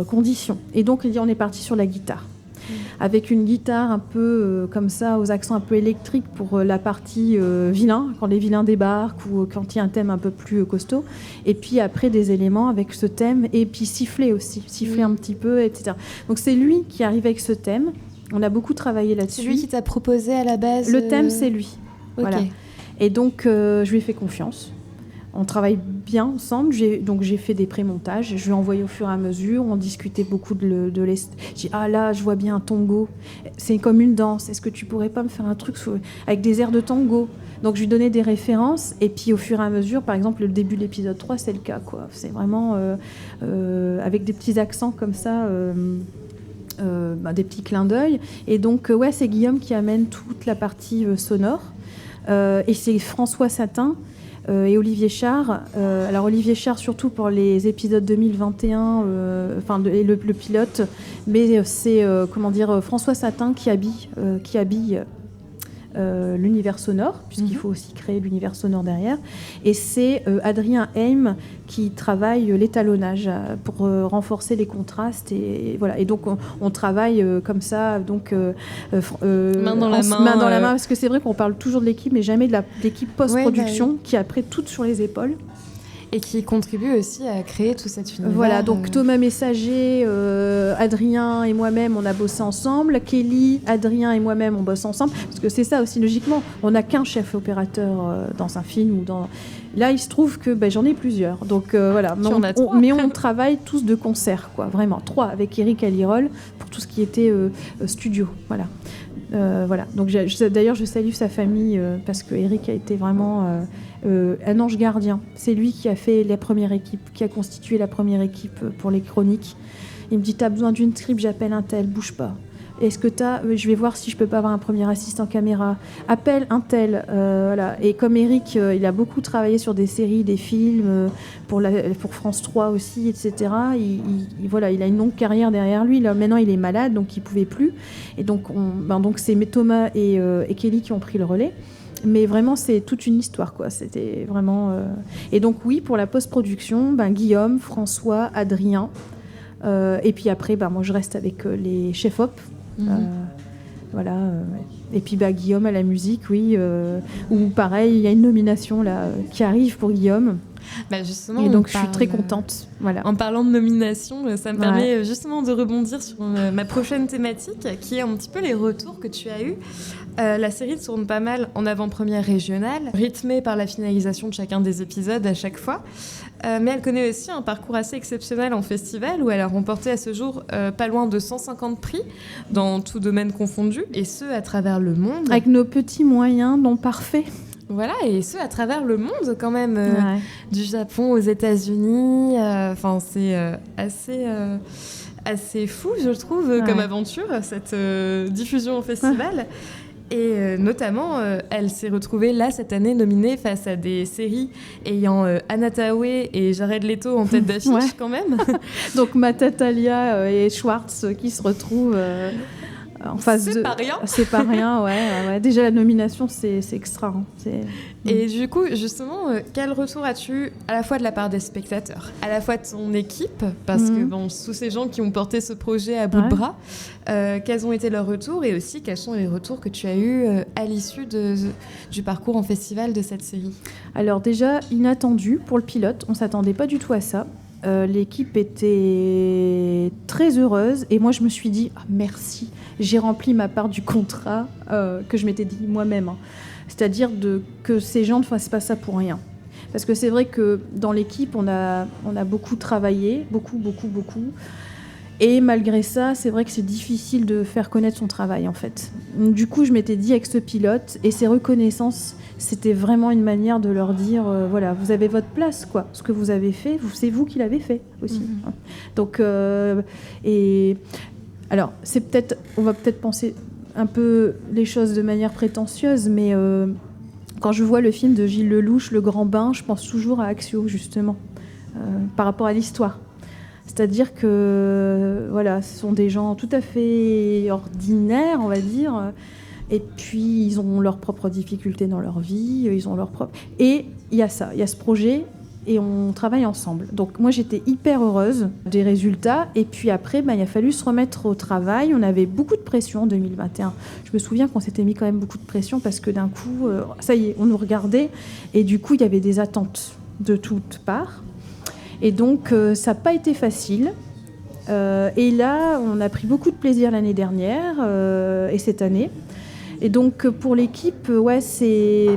condition. Et donc on est parti sur la guitare. Avec une guitare un peu comme ça, aux accents un peu électriques pour la partie vilain, quand les vilains débarquent ou quand il y a un thème un peu plus costaud. Et puis après des éléments avec ce thème, et puis siffler aussi, un petit peu, etc. Donc c'est lui qui arrive avec ce thème. On a beaucoup travaillé là-dessus. C'est lui qui t'a proposé à la base Le thème, c'est lui. Okay. Voilà. Et donc je lui ai fait confiance. On travaille bien ensemble. J'ai fait des pré-montages. Je lui ai envoyé au fur et à mesure. On discutait beaucoup de J'ai dit, là, je vois bien un tango. C'est comme une danse. Est-ce que tu pourrais pas me faire un truc avec des airs de tango? Donc, je lui donnais des références. Et puis, au fur et à mesure, par exemple, le début de l'épisode 3, c'est le cas, quoi. C'est vraiment avec des petits accents comme ça, des petits clins d'œil. Et donc, c'est Guillaume qui amène toute la partie sonore. Et c'est François Satin, et Olivier Char. Alors Olivier Char surtout pour les épisodes 2021, et le pilote, mais c'est François Satin qui habille l'univers sonore, puisqu'il faut aussi créer l'univers sonore derrière. Et c'est Adrien Heim qui travaille l'étalonnage pour renforcer les contrastes. Et voilà. Et donc, on travaille comme ça, donc main dans la main, parce que c'est vrai qu'on parle toujours de l'équipe, mais jamais de l'équipe post-production qui a pris toute sur les épaules. Et qui contribue aussi à créer tout cet univers. Voilà, donc Thomas Messager, Adrien et moi-même, on a bossé ensemble. Kelly, Adrien et moi-même, on bosse ensemble. Parce que c'est ça aussi, logiquement. On n'a qu'un chef opérateur dans un film ou dans... Là, il se trouve que j'en ai plusieurs. Donc voilà, mais on travaille tous de concert, quoi, vraiment. 3 avec Eric Alirol pour tout ce qui était studio. Voilà. Voilà. Donc d'ailleurs, je salue sa famille parce que Eric a été vraiment un ange gardien. C'est lui qui a fait la première équipe, qui a constitué la première équipe pour les chroniques. Il me dit, t'as besoin d'une script, j'appelle un tel, bouge pas. Est-ce que je vais voir si je peux pas avoir un premier assistant caméra. Appelle un tel, voilà. Et comme Eric, il a beaucoup travaillé sur des séries, des films pour France 3 aussi, etc. Voilà, il a une longue carrière derrière lui. Là, maintenant, il est malade, donc il pouvait plus. Et donc, c'est Thomas et Kelly qui ont pris le relais. Mais vraiment, c'est toute une histoire, quoi. C'était vraiment... Et donc, oui, pour la post-production, Guillaume, François, Adrien. Et puis après, moi, je reste avec les chefs-op. Voilà. Et puis Guillaume à la musique, oui. Où pareil, il y a une nomination là, qui arrive pour Guillaume. Justement, et donc je suis très contente. Voilà. En parlant de nomination, ça me permet justement de rebondir sur ma prochaine thématique, qui est un petit peu les retours que tu as eus. La série tourne pas mal en avant-première régionale, rythmée par la finalisation de chacun des épisodes à chaque fois. Mais elle connaît aussi un parcours assez exceptionnel en festival, où elle a remporté à ce jour pas loin de 150 prix, dans tout domaine confondu, et ce, à travers le monde. Avec nos petits moyens non parfaits. Voilà, et ce, à travers le monde, quand même, du Japon aux États-Unis. C'est assez fou, je trouve, comme aventure, cette diffusion au festival. Et notamment, elle s'est retrouvée là cette année nominée face à des séries ayant Anna Thaoué et Jared Leto en tête d'affiche quand même. Donc Matatalia et Schwartz qui se retrouvent en face c'est pas rien. C'est pas rien, ouais. Déjà la nomination, c'est extra. Hein. Et du coup, justement, quel retour as-tu eu à la fois de la part des spectateurs, à la fois de ton équipe, parce que tous ces gens qui ont porté ce projet à bout de bras, quels ont été leurs retours, et aussi quels sont les retours que tu as eus à l'issue du parcours en festival de cette série? Alors déjà, inattendu pour le pilote, on s'attendait pas du tout à ça. L'équipe était très heureuse et moi je me suis dit merci, j'ai rempli ma part du contrat que je m'étais dit moi-même, hein. C'est-à-dire que ces gens ne fassent pas ça pour rien, parce que c'est vrai que dans l'équipe on a beaucoup travaillé, beaucoup, et malgré ça c'est vrai que c'est difficile de faire connaître son travail en fait. Du coup je m'étais dit avec ce pilote et ces reconnaissances, c'était vraiment une manière de leur dire voilà, vous avez votre place, quoi. Ce que vous avez fait, c'est vous qui l'avez fait aussi. Donc et alors on va peut-être penser un peu les choses de manière prétentieuse, mais quand je vois le film de Gilles Lelouch, Le Grand Bain, je pense toujours à Axio justement par rapport à l'histoire. C'est-à-dire que voilà, ce sont des gens tout à fait ordinaires, on va dire. Et puis, ils ont leurs propres difficultés dans leur vie, ils ont leurs propres... Et il y a ça, il y a ce projet, et on travaille ensemble. Donc, moi, j'étais hyper heureuse des résultats. Et puis après, il a fallu se remettre au travail. On avait beaucoup de pression en 2021. Je me souviens qu'on s'était mis quand même beaucoup de pression, parce que d'un coup, ça y est, on nous regardait. Et du coup, il y avait des attentes de toutes parts. Et donc, ça n'a pas été facile. Et là, on a pris beaucoup de plaisir l'année dernière et cette année. Et donc pour l'équipe, c'est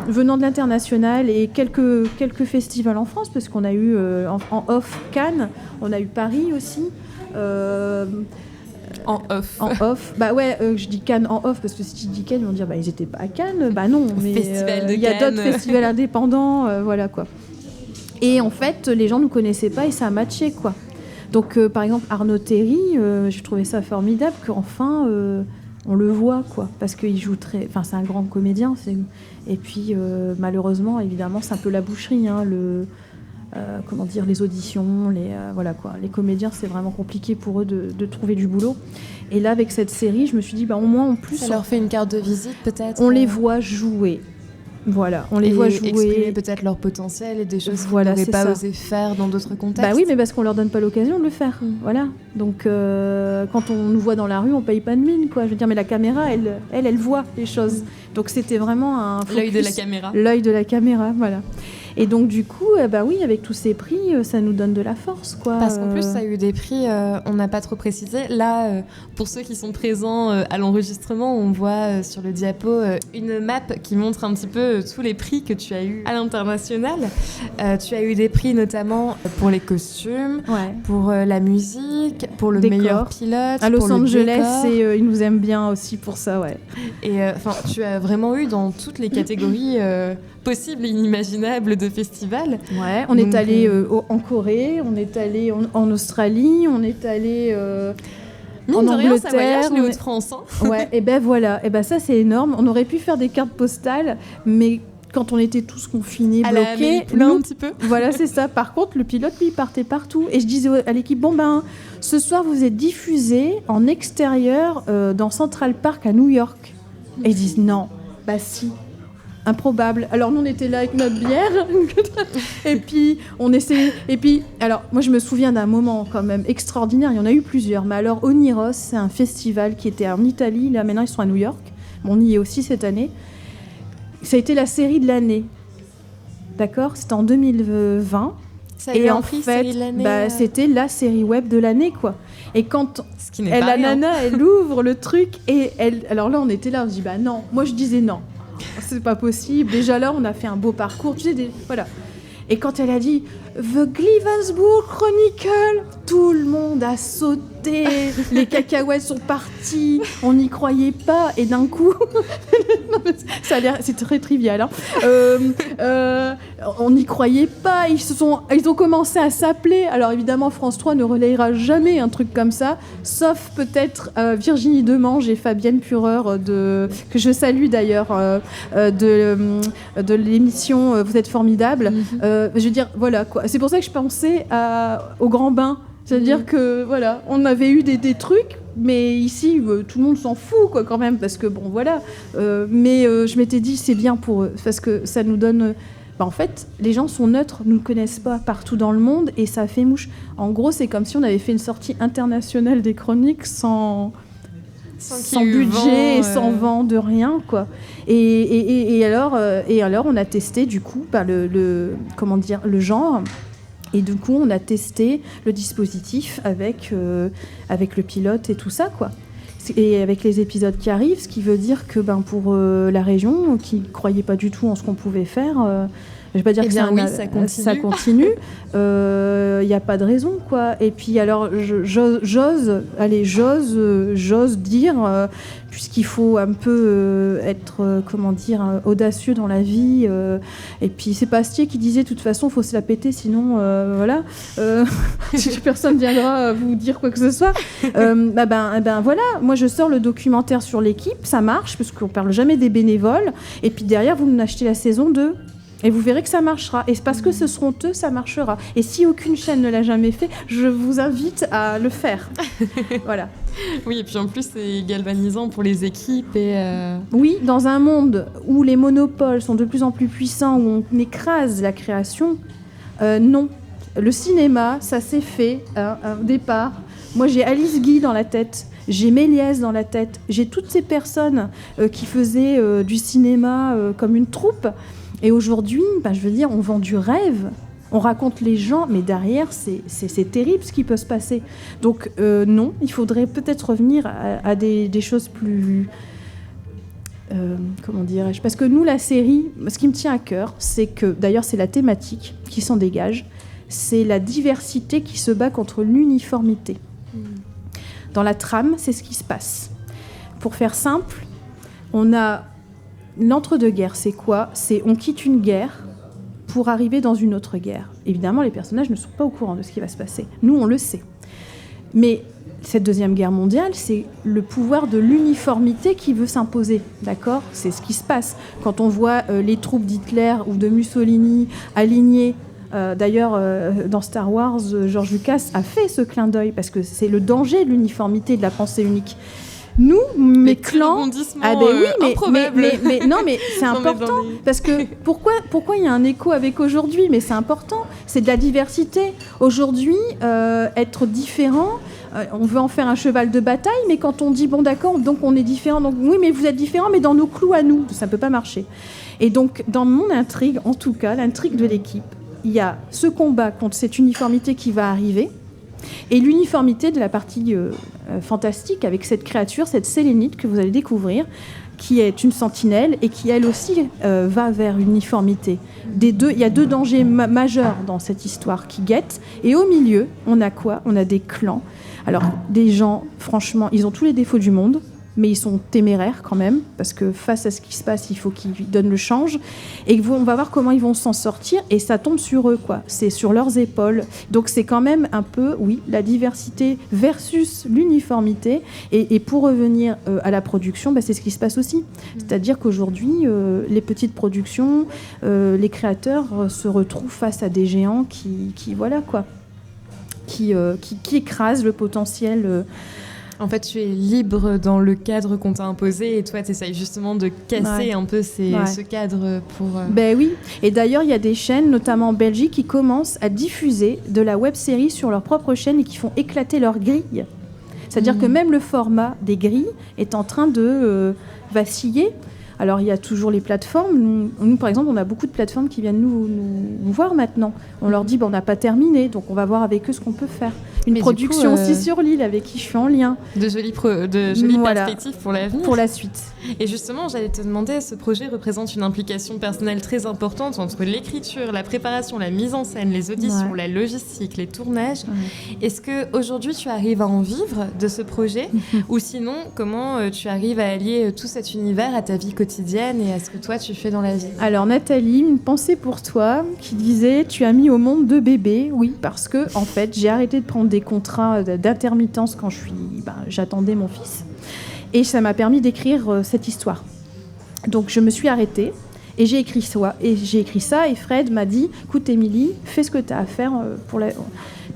venant de l'international et quelques festivals en France, parce qu'on a eu en off Cannes, on a eu Paris aussi. En off. Je dis Cannes en off parce que si je dis Cannes, ils vont dire ils n'étaient pas à Cannes. Non, mais il y a d'autres festivals indépendants, voilà quoi. Et en fait, les gens ne nous connaissaient pas et ça a matché, quoi. Donc par exemple Arnaud Théry, je trouvais ça formidable qu'enfin on le voit, quoi, parce qu'il joue c'est un grand comédien. Et puis, malheureusement, évidemment, c'est un peu la boucherie, hein, les auditions, voilà, quoi. Les comédiens, c'est vraiment compliqué pour eux de trouver du boulot. Et là, avec cette série, je me suis dit, au moins, en plus... Ça leur fait une carte de visite, peut-être. On les voit jouer. Voilà, on les voit jouer. Exprimer peut-être leur potentiel et des choses qu'ils n'auraient pas osé faire dans d'autres contextes. Oui, mais parce qu'on leur donne pas l'occasion de le faire. Voilà. Donc, quand on nous voit dans la rue, on paye pas de mine, quoi. Je veux dire, mais la caméra, elle voit les choses. Donc, c'était vraiment un focus. L'œil de la caméra. L'œil de la caméra, voilà. Et donc, du coup, oui, avec tous ces prix, ça nous donne de la force, quoi. Parce qu'en plus, ça a eu des prix, on n'a pas trop précisé. Là, pour ceux qui sont présents à l'enregistrement, on voit sur le diapo une map qui montre un petit peu tous les prix que tu as eu à l'international. Tu as eu des prix notamment pour les costumes, pour la musique, pour le meilleur pilote, à Los pour Angeles, et ils nous aiment bien aussi pour ça, ouais. Et tu as vraiment eu dans toutes les catégories possibles et inimaginables de festivals. Ouais, on est allé en Corée, on est allé en Australie, on est allé en Angleterre. Ça voyage les Hauts-de-France. Hein. Ouais, et voilà, et ça c'est énorme. On aurait pu faire des cartes postales, mais quand on était tous confinés, bloqués, un petit peu. Voilà, c'est ça. Par contre, le pilote, lui, partait partout. Et je disais à l'équipe, ce soir, vous êtes diffusés en extérieur dans Central Park à New York. Et ils disent, non, si. Improbable. Alors nous on était là avec notre bière et puis on essayait. Et puis alors moi je me souviens d'un moment quand même extraordinaire. Il y en a eu plusieurs. Mais alors Oniros, c'est un festival qui était en Italie. Là maintenant ils sont à New York. On y est aussi cette année. Ça a été la série de l'année. D'accord ? C'était en 2020. Ça a été en fait, série de l'année. C'était la série web de l'année, quoi. Et quand la nana, elle ouvre le truc et alors là on était là, on se dit non. Moi je disais non. C'est pas possible. Déjà là, on a fait un beau parcours. Tu sais, voilà. Et quand elle a dit The Glavensburg Chronicle, tout le monde a sauté. Les cacahuètes sont parties. On n'y croyait pas. Et d'un coup, ça a l'air, c'est très trivial. Hein. On n'y croyait pas. Ils ont commencé à s'appeler. Alors évidemment, France 3 ne relayera jamais un truc comme ça, sauf peut-être Virginie Demange et Fabienne Pureur que je salue d'ailleurs de l'émission Vous êtes formidables. Je veux dire, voilà quoi. C'est pour ça que je pensais au grand bain. C'est-à-dire que voilà, on avait eu des trucs, mais ici tout le monde s'en fout quoi quand même parce que bon voilà. Mais je m'étais dit c'est bien pour eux parce que ça nous donne. En fait, les gens sont neutres, nous ne connaissent pas partout dans le monde et ça fait mouche. En gros, c'est comme si on avait fait une sortie internationale des chroniques sans budget et sans vent de rien quoi. Et alors on a testé du coup le genre. Et du coup, on a testé le dispositif avec le pilote et tout ça, quoi. Et avec les épisodes qui arrivent, ce qui veut dire que pour la région, qui ne croyait pas du tout en ce qu'on pouvait faire, je ne vais pas dire ça continue. Il n'y a pas de raison, quoi. Et puis alors, j'ose dire, puisqu'il faut un peu être, audacieux dans la vie. Et puis c'est Pastier qui disait, de toute façon, il faut se la péter, sinon, voilà, personne ne viendra vous dire quoi que ce soit. Voilà, moi je sors le documentaire sur l'équipe, ça marche, parce qu'on ne parle jamais des bénévoles. Et puis derrière, vous m'achetez la saison 2. Et vous verrez que ça marchera. Et parce que ce seront eux, ça marchera. Et si aucune chaîne ne l'a jamais fait, je vous invite à le faire. Voilà. Oui, et puis en plus, c'est galvanisant pour les équipes. Oui, dans un monde où les monopoles sont de plus en plus puissants, où on écrase la création, non. Le cinéma, ça s'est fait au départ. Moi, j'ai Alice Guy dans la tête. J'ai Méliès dans la tête. J'ai toutes ces personnes qui faisaient du cinéma comme une troupe. Et aujourd'hui, je veux dire, on vend du rêve, on raconte les gens, mais derrière, c'est terrible ce qui peut se passer. Donc non, il faudrait peut-être revenir à des choses plus... comment dirais-je ? Parce que nous, la série, ce qui me tient à cœur, c'est que, d'ailleurs, c'est la thématique qui s'en dégage, c'est la diversité qui se bat contre l'uniformité. Dans la trame, c'est ce qui se passe. Pour faire simple, on a... L'entre-deux-guerres, c'est quoi ? C'est on quitte une guerre pour arriver dans une autre guerre. Évidemment, les personnages ne sont pas au courant de ce qui va se passer. Nous, on le sait. Mais cette Deuxième Guerre mondiale, c'est le pouvoir de l'uniformité qui veut s'imposer, d'accord ? C'est ce qui se passe. Quand on voit les troupes d'Hitler ou de Mussolini alignées, d'ailleurs, dans Star Wars, George Lucas a fait ce clin d'œil, parce que c'est le danger de l'uniformité, de la pensée unique. Nous, mes clans... Ah ben oui, mais non, mais c'est important, parce que pourquoi il y a un écho avec aujourd'hui ? Mais c'est important, c'est de la diversité. Aujourd'hui, être différent... on veut en faire un cheval de bataille, mais quand on dit, bon d'accord, donc on est différent, donc oui, mais vous êtes différent, mais dans nos clous à nous, ça ne peut pas marcher. Et donc, dans mon intrigue, en tout cas, l'intrigue de l'équipe, il y a ce combat contre cette uniformité qui va arriver, et l'uniformité de la partie fantastique avec cette créature, cette sélénite que vous allez découvrir, qui est une sentinelle et qui, elle aussi, va vers une uniformité. Il y a deux dangers majeurs dans cette histoire qui guettent, et au milieu, on a quoi ? On a des clans. Alors, des gens, franchement, ils ont tous les défauts du monde, mais ils sont téméraires quand même, parce que face à ce qui se passe, il faut qu'ils donnent le change. Et on va voir comment ils vont s'en sortir, et ça tombe sur eux, quoi. C'est sur leurs épaules. Donc c'est quand même un peu, oui, la diversité versus l'uniformité. Et pour revenir à la production, c'est ce qui se passe aussi. C'est-à-dire qu'aujourd'hui, les petites productions, les créateurs se retrouvent face à des géants qui voilà, quoi. Qui écrasent le potentiel... En fait, tu es libre dans le cadre qu'on t'a imposé, et toi, tu essayes justement de casser un peu ce cadre pour... Ben oui, et d'ailleurs, il y a des chaînes, notamment en Belgique, qui commencent à diffuser de la web-série sur leur propre chaîne et qui font éclater leurs grilles. C'est-à-dire que même le format des grilles est en train de vaciller. Alors, il y a toujours les plateformes. Nous, par exemple, on a beaucoup de plateformes qui viennent nous voir maintenant. On leur dit, on n'a pas terminé, donc on va voir avec eux ce qu'on peut faire. Une production aussi sur l'île, avec qui je suis en lien. De jolies perspectives pour l'avenir. Pour la suite. Et justement, j'allais te demander, ce projet représente une implication personnelle très importante entre l'écriture, la préparation, la mise en scène, les auditions, la logistique, les tournages. Est-ce qu'aujourd'hui, tu arrives à en vivre de ce projet ou sinon, comment tu arrives à allier tout cet univers à ta vie quotidienne et à ce que toi, tu fais dans la vie ? Alors, Nathalie, une pensée pour toi qui disait « Tu as mis au monde 2 bébés ». Oui, parce que, en fait, j'ai arrêté de prendre des contrats d'intermittence quand j'attendais mon fils. Et ça m'a permis d'écrire cette histoire. Donc je me suis arrêtée et j'ai écrit ça. Et Fred m'a dit, écoute Émilie, fais ce que tu as à faire.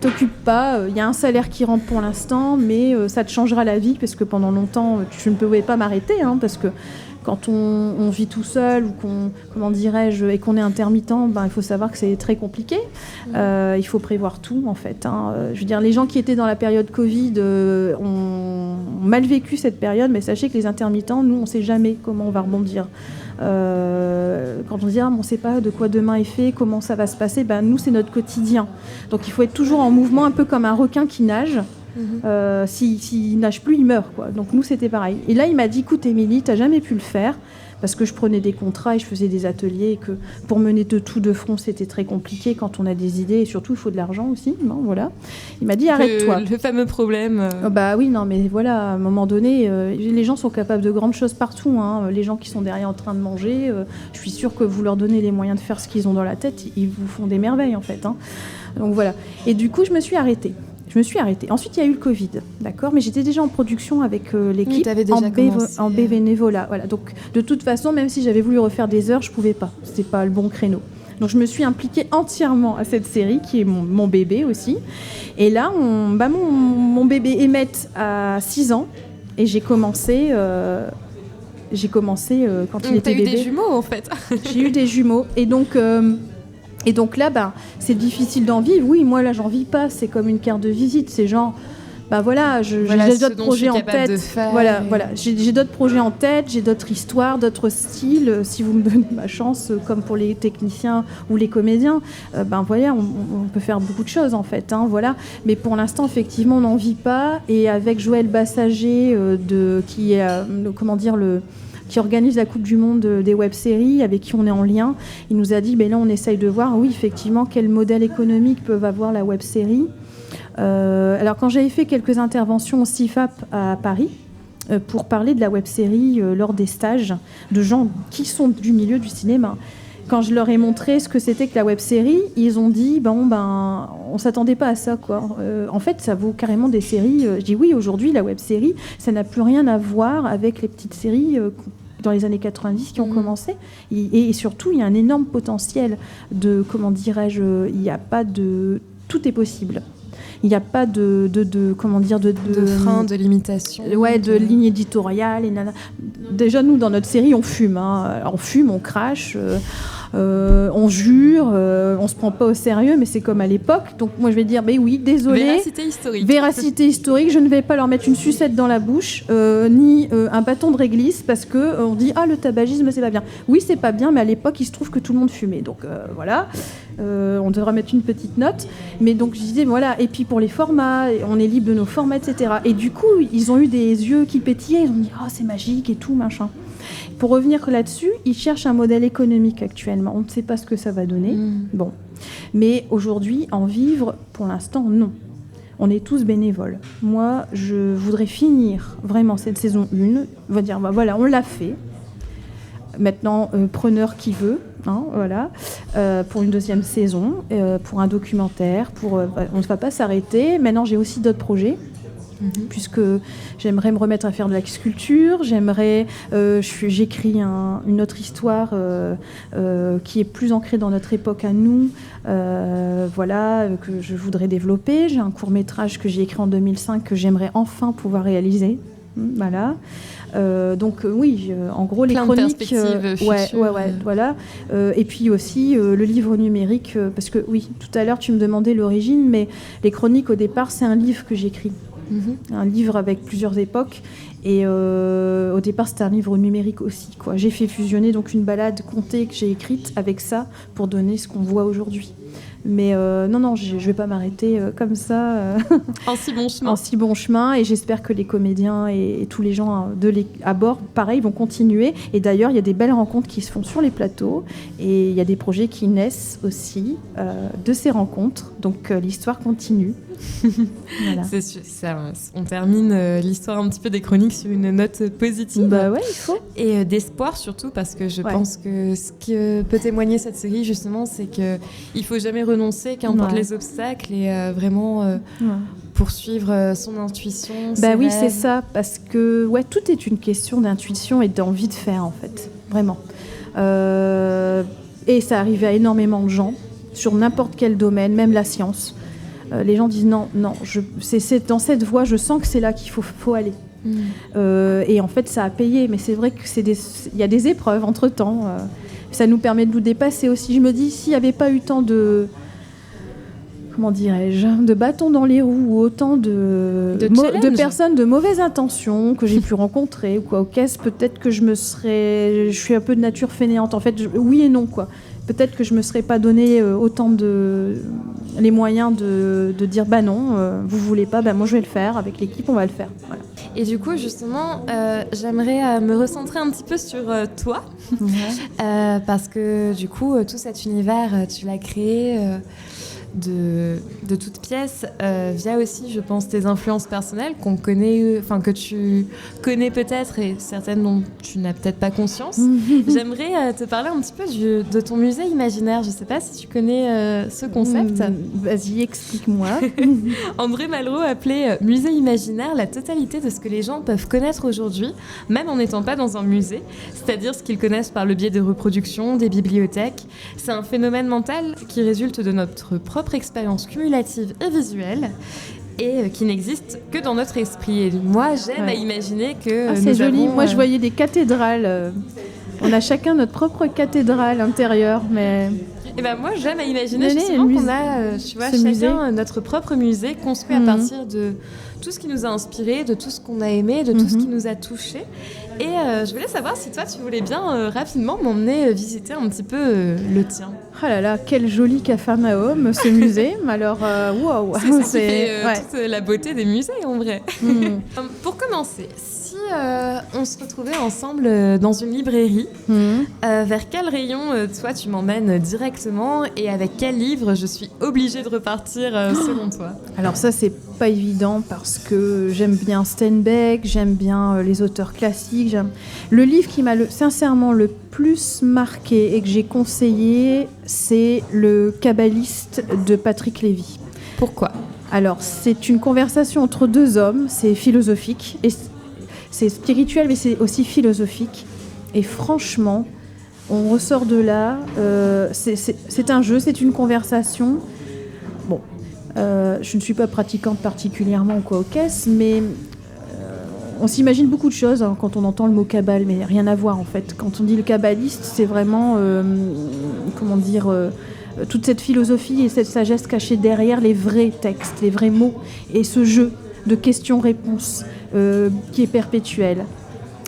T'occupe pas, il y a un salaire qui rentre pour l'instant, mais ça te changera la vie, parce que pendant longtemps, je ne pouvais pas m'arrêter, parce que quand on vit tout seul ou et qu'on est intermittent, il faut savoir que c'est très compliqué. Il faut prévoir tout, en fait. Je veux dire, les gens qui étaient dans la période Covid ont mal vécu cette période, mais sachez que les intermittents, nous, on ne sait jamais comment on va rebondir. Quand on dit on ne sait pas de quoi demain est fait, comment ça va se passer, nous, c'est notre quotidien. Donc il faut être toujours en mouvement, un peu comme un requin qui nage. S'il nage plus, il meurt, quoi. Donc nous, c'était pareil. Et là, il m'a dit, écoute Émilie, t'as jamais pu le faire, parce que je prenais des contrats et je faisais des ateliers, et que pour mener tout de front, c'était très compliqué quand on a des idées, et surtout, il faut de l'argent aussi. Voilà. Il m'a dit, arrête-toi. Le fameux problème. Oui, non, mais voilà, à un moment donné, les gens sont capables de grandes choses partout. Les gens qui sont derrière en train de manger, je suis sûre que vous leur donnez les moyens de faire ce qu'ils ont dans la tête, ils vous font des merveilles, en fait. Donc voilà. Et du coup, je me suis arrêtée. Ensuite, il y a eu le Covid, d'accord ? Mais j'étais déjà en production avec l'équipe, en bénévolat. Voilà. Donc, de toute façon, même si j'avais voulu refaire des heures, je ne pouvais pas. Ce n'était pas le bon créneau. Donc, je me suis impliquée entièrement à cette série, qui est mon bébé aussi. Et là, mon bébé Emmett a 6 ans. Et j'ai commencé quand il était bébé. Tu as eu des jumeaux, en fait. J'ai eu des jumeaux. Et donc là, c'est difficile d'en vivre. Oui, moi, là, j'en vis pas. C'est comme une carte de visite. C'est genre, j'ai d'autres projets en tête. Voilà. J'ai d'autres projets en tête, j'ai d'autres histoires, d'autres styles. Si vous me donnez ma chance, comme pour les techniciens ou les comédiens, on peut faire beaucoup de choses, en fait. Voilà. Mais pour l'instant, effectivement, on n'en vit pas. Et avec Joël Bassager, qui organise la Coupe du Monde des web-séries, avec qui on est en lien. Il nous a dit, là, on essaye de voir, oui, effectivement, quel modèle économique peuvent avoir la web-série. Alors, quand j'avais fait quelques interventions au CIFAP à Paris, pour parler de la web-série lors des stages de gens qui sont du milieu du cinéma, quand je leur ai montré ce que c'était que la web-série, ils ont dit on s'attendait pas à ça, quoi. En fait, ça vaut carrément des séries. Je dis oui, aujourd'hui, la web-série, ça n'a plus rien à voir avec les petites séries dans les années 90 qui ont commencé. Et surtout, il y a un énorme potentiel de, comment dirais-je, il n'y a pas de... Tout est possible. Il n'y a pas de frein, de limitation. Ouais, de ligne éditoriale. Déjà, nous, dans notre série, on fume. On fume, on crache, on jure, on ne se prend pas au sérieux, mais c'est comme à l'époque. Donc, moi, je vais dire, mais oui, désolé. Véracité historique. Je ne vais pas leur mettre une sucette dans la bouche, ni un bâton de réglisse, parce qu'on dit, le tabagisme, c'est pas bien. Oui, c'est pas bien, mais à l'époque, il se trouve que tout le monde fumait. Donc, voilà. On devra mettre une petite note. Mais donc, je disais, voilà. Et puis, pour les formats, on est libre de nos formats, etc. Et du coup, ils ont eu des yeux qui pétillaient. Ils ont dit, c'est magique et tout, machin. Pour revenir là-dessus, ils cherchent un modèle économique actuellement. On ne sait pas ce que ça va donner. Bon. Mais aujourd'hui, en vivre, pour l'instant, non. On est tous bénévoles. Moi, je voudrais finir vraiment cette saison 1. On va dire, voilà, on l'a fait. Maintenant, preneur qui veut, voilà, pour une deuxième saison, pour un documentaire, on ne va pas s'arrêter. Maintenant, j'ai aussi d'autres projets. Puisque j'aimerais me remettre à faire de la sculpture, j'écris une autre histoire qui est plus ancrée dans notre époque à nous, que je voudrais développer. J'ai un court-métrage que j'ai écrit en 2005 que j'aimerais enfin pouvoir réaliser. Voilà. Oui, en gros, les chroniques. Voilà. Et puis aussi le livre numérique, parce que oui, tout à l'heure tu me demandais l'origine, mais les chroniques au départ, c'est un livre que j'écris. Un livre avec plusieurs époques et au départ c'était un livre numérique aussi, quoi. J'ai fait fusionner donc une balade contée que j'ai écrite avec ça pour donner ce qu'on voit aujourd'hui. Mais non, je vais pas m'arrêter comme ça. En si bon chemin. En si bon chemin, et j'espère que les comédiens et tous les gens à bord, pareil, vont continuer. Et d'ailleurs, il y a des belles rencontres qui se font sur les plateaux, et il y a des projets qui naissent aussi de ces rencontres. Donc l'histoire continue. Voilà. C'est ça, on termine l'histoire un petit peu des chroniques sur une note positive. Bah ouais, il faut. Et d'espoir surtout, parce que je pense que ce que peut témoigner cette série justement, c'est qu'il faut jamais renoncer, qu'importe les obstacles, et vraiment poursuivre son intuition. Bah oui, c'est ça, parce que tout est une question d'intuition et d'envie de faire, en fait, vraiment. Et ça arrive à énormément de gens sur n'importe quel domaine, même la science. Les gens disent non, c'est dans cette voie, je sens que c'est là qu'il faut aller. Et en fait, ça a payé, mais c'est vrai qu'il y a des épreuves entre-temps. Ça nous permet de nous dépasser aussi. Je me dis, s'il n'y avait pas eu tant de... Comment dirais-je, de bâtons dans les roues, ou autant de personnes de mauvaises intentions que j'ai pu rencontrer, ou quoi, aux caisses, peut-être que je suis un peu de nature fainéante. En fait, oui et non, quoi. Peut-être que je me serais pas donné autant les moyens de dire non, vous voulez pas, moi je vais le faire, avec l'équipe on va le faire. Voilà. Et du coup justement, j'aimerais me recentrer un petit peu sur toi, parce que du coup tout cet univers tu l'as créé de toutes pièces via aussi, je pense, tes influences personnelles que tu connais peut-être, et certaines dont tu n'as peut-être pas conscience. J'aimerais te parler un petit peu de ton musée imaginaire. Je ne sais pas si tu connais ce concept. Vas-y, explique-moi. André Malraux appelait musée imaginaire la totalité de ce que les gens peuvent connaître aujourd'hui, même en n'étant pas dans un musée, c'est-à-dire ce qu'ils connaissent par le biais de reproductions, des bibliothèques. C'est un phénomène mental qui résulte de notre propre expérience cumulative et visuelle, et qui n'existe que dans notre esprit. Et moi, j'aime à imaginer que c'est joli. Moi, je voyais des cathédrales. On a chacun notre propre cathédrale intérieure, mais... Et moi, j'aime à imaginer justement qu'on a, chacun notre propre musée construit à partir de tout ce qui nous a inspiré, de tout ce qu'on a aimé, de tout ce qui nous a touché. Et je voulais savoir si toi, tu voulais bien rapidement m'emmener visiter un petit peu le tien. Oh là là, quel joli Capharnaüm, ce musée. Alors, waouh. C'est ça qui fait toute la beauté des musées, en vrai. Pour commencer, si on se retrouvait ensemble dans une librairie, vers quel rayon, toi, tu m'emmènes directement et avec quel livre je suis obligée de repartir selon toi? Alors ça, c'est pas évident parce que j'aime bien Steinbeck, j'aime bien les auteurs classiques. Le livre qui m'a sincèrement le plus marqué et que j'ai conseillé, c'est Le Kabbaliste de Patrick Lévy. Pourquoi? Alors, c'est une conversation entre deux hommes, c'est philosophique, et c'est spirituel, mais c'est aussi philosophique. Et franchement, on ressort de là, c'est un jeu, c'est une conversation. Bon, je ne suis pas pratiquante particulièrement ou quoi aux caisses, mais on s'imagine beaucoup de choses quand on entend le mot Kabbale, mais rien à voir en fait. Quand on dit le kabbaliste, c'est vraiment, toute cette philosophie et cette sagesse cachée derrière les vrais textes, les vrais mots, et ce jeu de questions-réponses qui est perpétuel.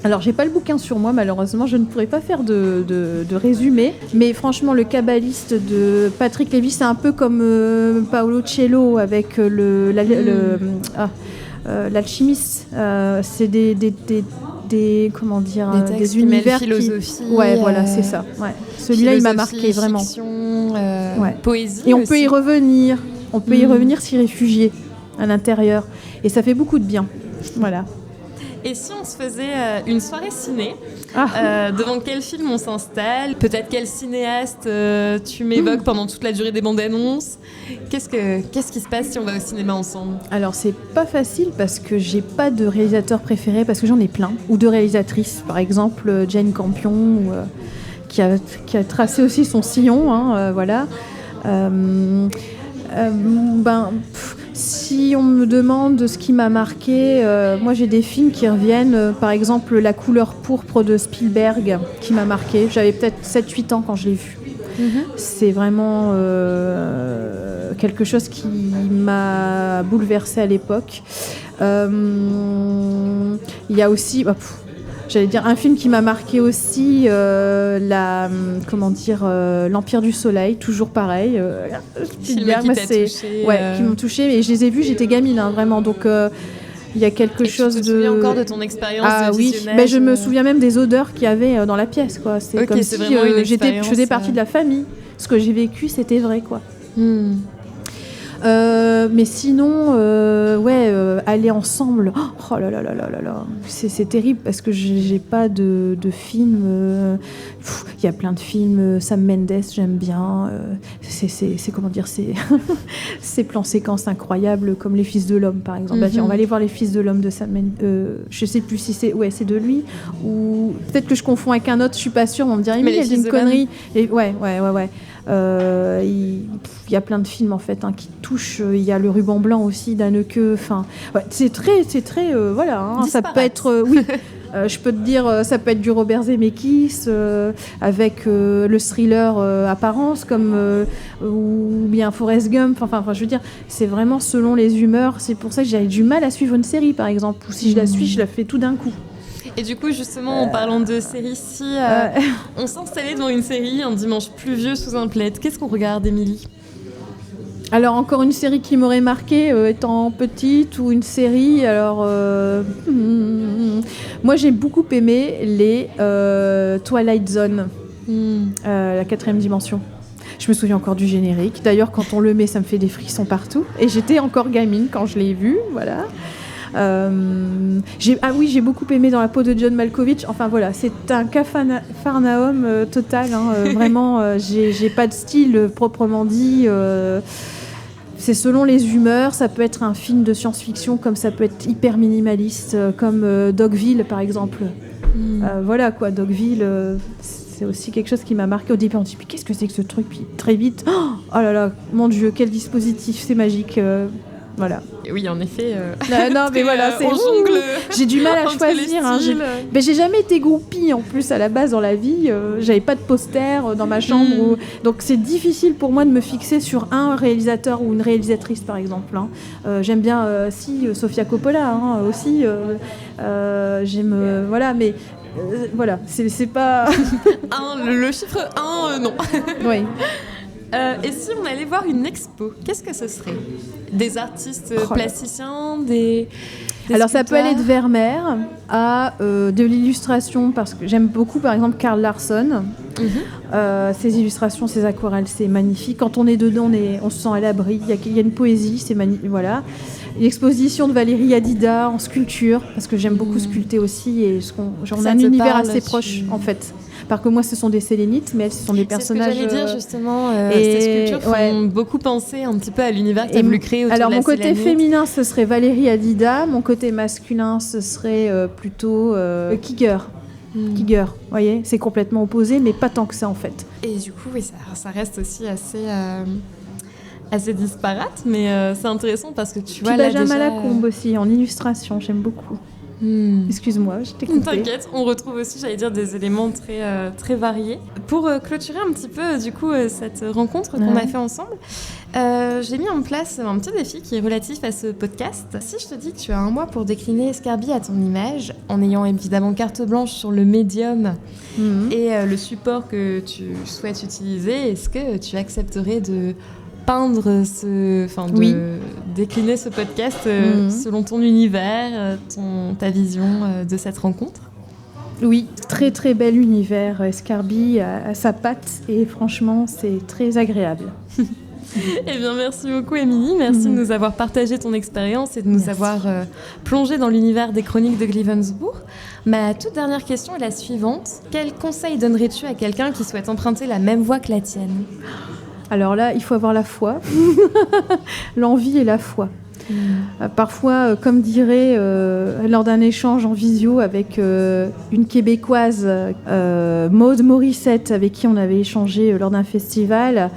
Alors, j'ai pas le bouquin sur moi, malheureusement, je ne pourrais pas faire de résumé, mais franchement, le kabbaliste de Patrick Lévy, c'est un peu comme Paolo Coelho avec l'alchimiste. C'est des univers philosophie. Ouais, voilà, c'est ça. Ouais. Celui-là, il m'a marqué vraiment. Fiction, poésie. Et on aussi. peut y revenir. On peut y revenir s'y réfugier à l'intérieur. Et ça fait beaucoup de bien. Voilà. Et si on se faisait une soirée ciné, devant quel film on s'installe? Peut-être quel cinéaste tu m'évoques pendant toute la durée des bandes annonces? Qu'est-ce qui se passe si on va au cinéma ensemble? Alors, c'est pas facile parce que j'ai pas de réalisateur préféré, parce que j'en ai plein. Ou de réalisatrices. Par exemple, Jane Campion, qui a tracé aussi son sillon. Voilà. Si on me demande ce qui m'a marqué, moi j'ai des films qui reviennent, par exemple La couleur pourpre de Spielberg qui m'a marqué. J'avais peut-être 7-8 ans quand je l'ai vu. C'est vraiment quelque chose qui m'a bouleversée à l'époque. Il y a aussi... j'allais dire un film qui m'a marqué aussi, l'Empire du Soleil, toujours pareil. Film qui m'ont touché, mais je les ai vus, j'étais gamine, vraiment. Donc il y a quelque chose de. Tu te souviens encore de ton expérience de visionnage? Mais je me souviens même des odeurs qu'il y avait dans la pièce, quoi. C'est comme si je faisais partie de la famille. Ce que j'ai vécu, c'était vrai, quoi. Mais sinon, aller ensemble, oh là là là là là là, c'est terrible parce que j'ai pas de film. Il y a plein de films. Sam Mendes, j'aime bien. C'est comment dire, ces plans séquences incroyables comme Les Fils de l'Homme, par exemple. Tiens, on va aller voir Les Fils de l'Homme de Sam Mendes. Je sais plus si c'est de lui ou peut-être que je confonds avec un autre. Je suis pas sûre. On me dirait mais il y a une connerie. Ouais. Il y a plein de films en fait qui touchent. Il y a Le Ruban Blanc aussi d'Anneke. Enfin, c'est très voilà. Ça peut être je peux te dire, ça peut être du Robert Zemeckis avec le thriller Apparence, comme ou bien Forrest Gump. Enfin, je veux dire, c'est vraiment selon les humeurs. C'est pour ça que j'ai du mal à suivre une série, par exemple. Ou si je la suis, je la fais tout d'un coup. Et du coup, justement, en parlant de séries, si on s'installait devant une série un dimanche pluvieux sous un plaid, qu'est-ce qu'on regarde, Émilie? Alors, encore une série qui m'aurait marquée étant petite, ou une série, alors... moi, j'ai beaucoup aimé les Twilight Zone, la 4e dimension. Je me souviens encore du générique. D'ailleurs, quand on le met, ça me fait des frissons partout. Et j'étais encore gamine quand je l'ai vu, voilà. J'ai beaucoup aimé Dans la peau de John Malkovich. Enfin voilà, c'est un capharnaüm total. Vraiment, j'ai pas de style proprement dit. C'est selon les humeurs. Ça peut être un film de science-fiction, comme ça peut être hyper minimaliste, comme Dogville par exemple. Voilà quoi, Dogville. C'est aussi quelque chose qui m'a marqué au début. On dit mais qu'est-ce que c'est que ce truc? Puis très vite, oh là là, mon Dieu, quel dispositif, c'est magique. Voilà. Et oui, en effet. Non, mais voilà, c'est jongle. J'ai du mal à choisir. J'ai jamais été groupie en plus à la base dans la vie. J'avais pas de poster dans ma chambre. Donc c'est difficile pour moi de me fixer sur un réalisateur ou une réalisatrice, par exemple. J'aime bien Sofia Coppola aussi. J'aime voilà, mais voilà, c'est pas. Le chiffre 1, non. Oui. Et si on allait voir une expo, qu'est-ce que ce serait ? Des artistes plasticiens, des Alors ça peut aller de Vermeer à de l'illustration, parce que j'aime beaucoup par exemple Karl Larsson. Ses illustrations, ses aquarelles, c'est magnifique. Quand on est dedans, on se sent à l'abri. Il y a une poésie, c'est magnifique. Voilà. L'exposition de Valérie Hadida en sculpture, parce que j'aime beaucoup sculpter aussi, et on a un univers assez proche en fait. Parce que moi, ce sont des sélénites, mais elles, ce sont des personnages. C'est ce que j'allais dire justement. Ces sculptures font beaucoup penser un petit peu à l'univers que tu as voulu créer autour de la Alors, mon côté sélénite. féminin, ce serait Valérie Hadida. Mon côté masculin, ce serait plutôt Giger. Giger, vous voyez, c'est complètement opposé, mais pas tant que ça en fait. Et du coup, oui, ça reste aussi assez disparate, mais c'est intéressant parce que tu vois là Benjamin déjà... Lacombe aussi, en illustration, j'aime beaucoup. Excuse-moi, je t'ai coupé. T'inquiète, on retrouve aussi, j'allais dire, des éléments très, très variés. Pour clôturer un petit peu, du coup, cette rencontre qu'on a fait ensemble, j'ai mis en place un petit défi qui est relatif à ce podcast. Si je te dis que tu as 1 mois pour décliner Escarbille à ton image, en ayant évidemment carte blanche sur le médium et le support que tu souhaites utiliser, est-ce que tu accepterais de peindre décliner ce podcast selon ton univers, ta vision de cette rencontre? Oui, très très bel univers. Escarbille à sa patte, et franchement, c'est très agréable. Eh bien, merci beaucoup, Émilie. Merci de nous avoir partagé ton expérience et de nous avoir plongé dans l'univers des chroniques de Glivensburg. Ma toute dernière question est la suivante. Quel conseil donnerais-tu à quelqu'un qui souhaite emprunter la même voie que la tienne ? Alors là, il faut avoir la foi, l'envie et la foi. Parfois, comme dirait lors d'un échange en visio avec une Québécoise, Maude Morissette, avec qui on avait échangé lors d'un festival,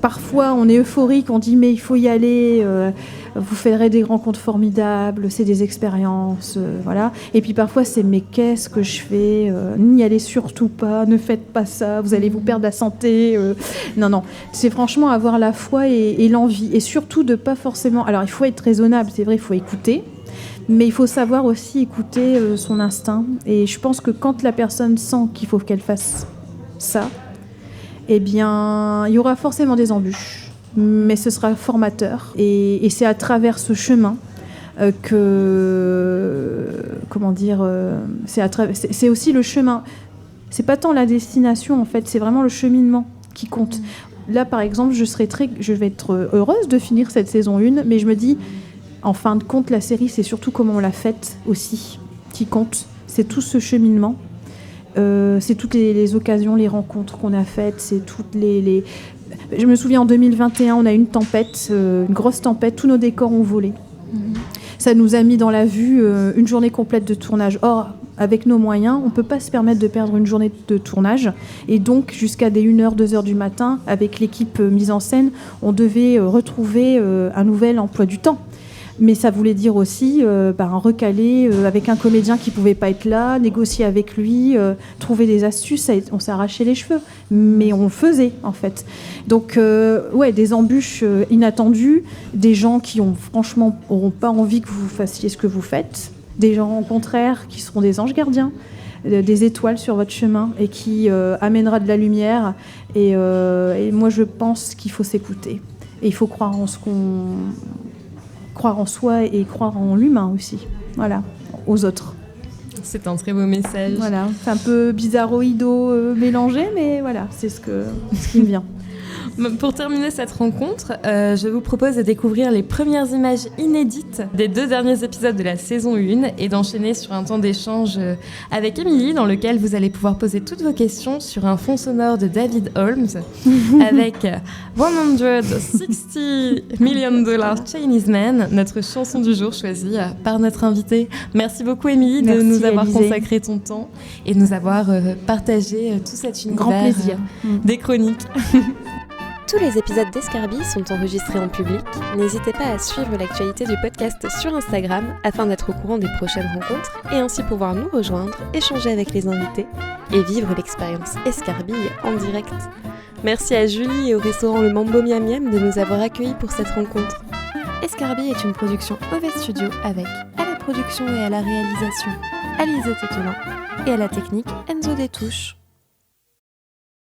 parfois on est euphorique, on dit mais il faut y aller, vous ferez des rencontres formidables, c'est des expériences, voilà. Et puis parfois c'est mais qu'est-ce que je fais, n'y allez surtout pas, ne faites pas ça, vous allez vous perdre la santé. Non, c'est franchement avoir la foi et l'envie, et surtout de pas forcément... Alors il faut être raisonnable, c'est vrai, il faut écouter, mais il faut savoir aussi écouter son instinct. Et je pense que quand la personne sent qu'il faut qu'elle fasse ça, eh bien, il y aura forcément des embûches, mais ce sera formateur. Et c'est à travers ce chemin c'est aussi le chemin. C'est pas tant la destination, en fait, c'est vraiment le cheminement qui compte. Là, par exemple, je vais être heureuse de finir cette saison 1, mais je me dis, en fin de compte, la série, c'est surtout comment on l'a faite aussi qui compte. C'est tout ce cheminement. C'est toutes les occasions, les rencontres qu'on a faites. C'est toutes les... Je me souviens, en 2021, on a eu une tempête, une grosse tempête. Tous nos décors ont volé. Ça nous a mis dans la vue une journée complète de tournage. Or, avec nos moyens, on ne peut pas se permettre de perdre une journée de tournage. Et donc, jusqu'à des 1h, 2h du matin, avec l'équipe mise en scène, on devait retrouver un nouvel emploi du temps. Mais ça voulait dire aussi recaler avec un comédien qui ne pouvait pas être là, négocier avec lui, trouver des astuces. On s'est arraché les cheveux, mais on le faisait, en fait. Donc, des embûches inattendues, des gens qui franchement n'auront pas envie que vous fassiez ce que vous faites, des gens, au contraire, qui seront des anges gardiens, des étoiles sur votre chemin et qui amènera de la lumière. Et moi, je pense qu'il faut s'écouter. Et il faut croire en soi et croire en l'humain aussi, voilà, aux autres. C'est un très beau message. Voilà, c'est un peu bizarroïdo mélangé, mais voilà, c'est ce qui me vient. Pour terminer cette rencontre, je vous propose de découvrir les premières images inédites des 2 derniers épisodes de la saison 1 et d'enchaîner sur un temps d'échange avec Émilie, dans lequel vous allez pouvoir poser toutes vos questions sur un fond sonore de David Holmes avec 160 Million Dollar Chinese Man, notre chanson du jour choisie par notre invité. Merci beaucoup, Émilie, de nous avoir consacré ton temps et de nous avoir partagé tout cet univers. Grand plaisir. Des chroniques. Tous les épisodes d'Escarbille sont enregistrés en public. N'hésitez pas à suivre l'actualité du podcast sur Instagram afin d'être au courant des prochaines rencontres et ainsi pouvoir nous rejoindre, échanger avec les invités et vivre l'expérience Escarbille en direct. Merci à Julie et au restaurant Le Mambo Miam Miam de nous avoir accueillis pour cette rencontre. Escarbille est une production OV Studio avec, à la production et à la réalisation, Alizé Tételin et à la technique, Enzo Détouche.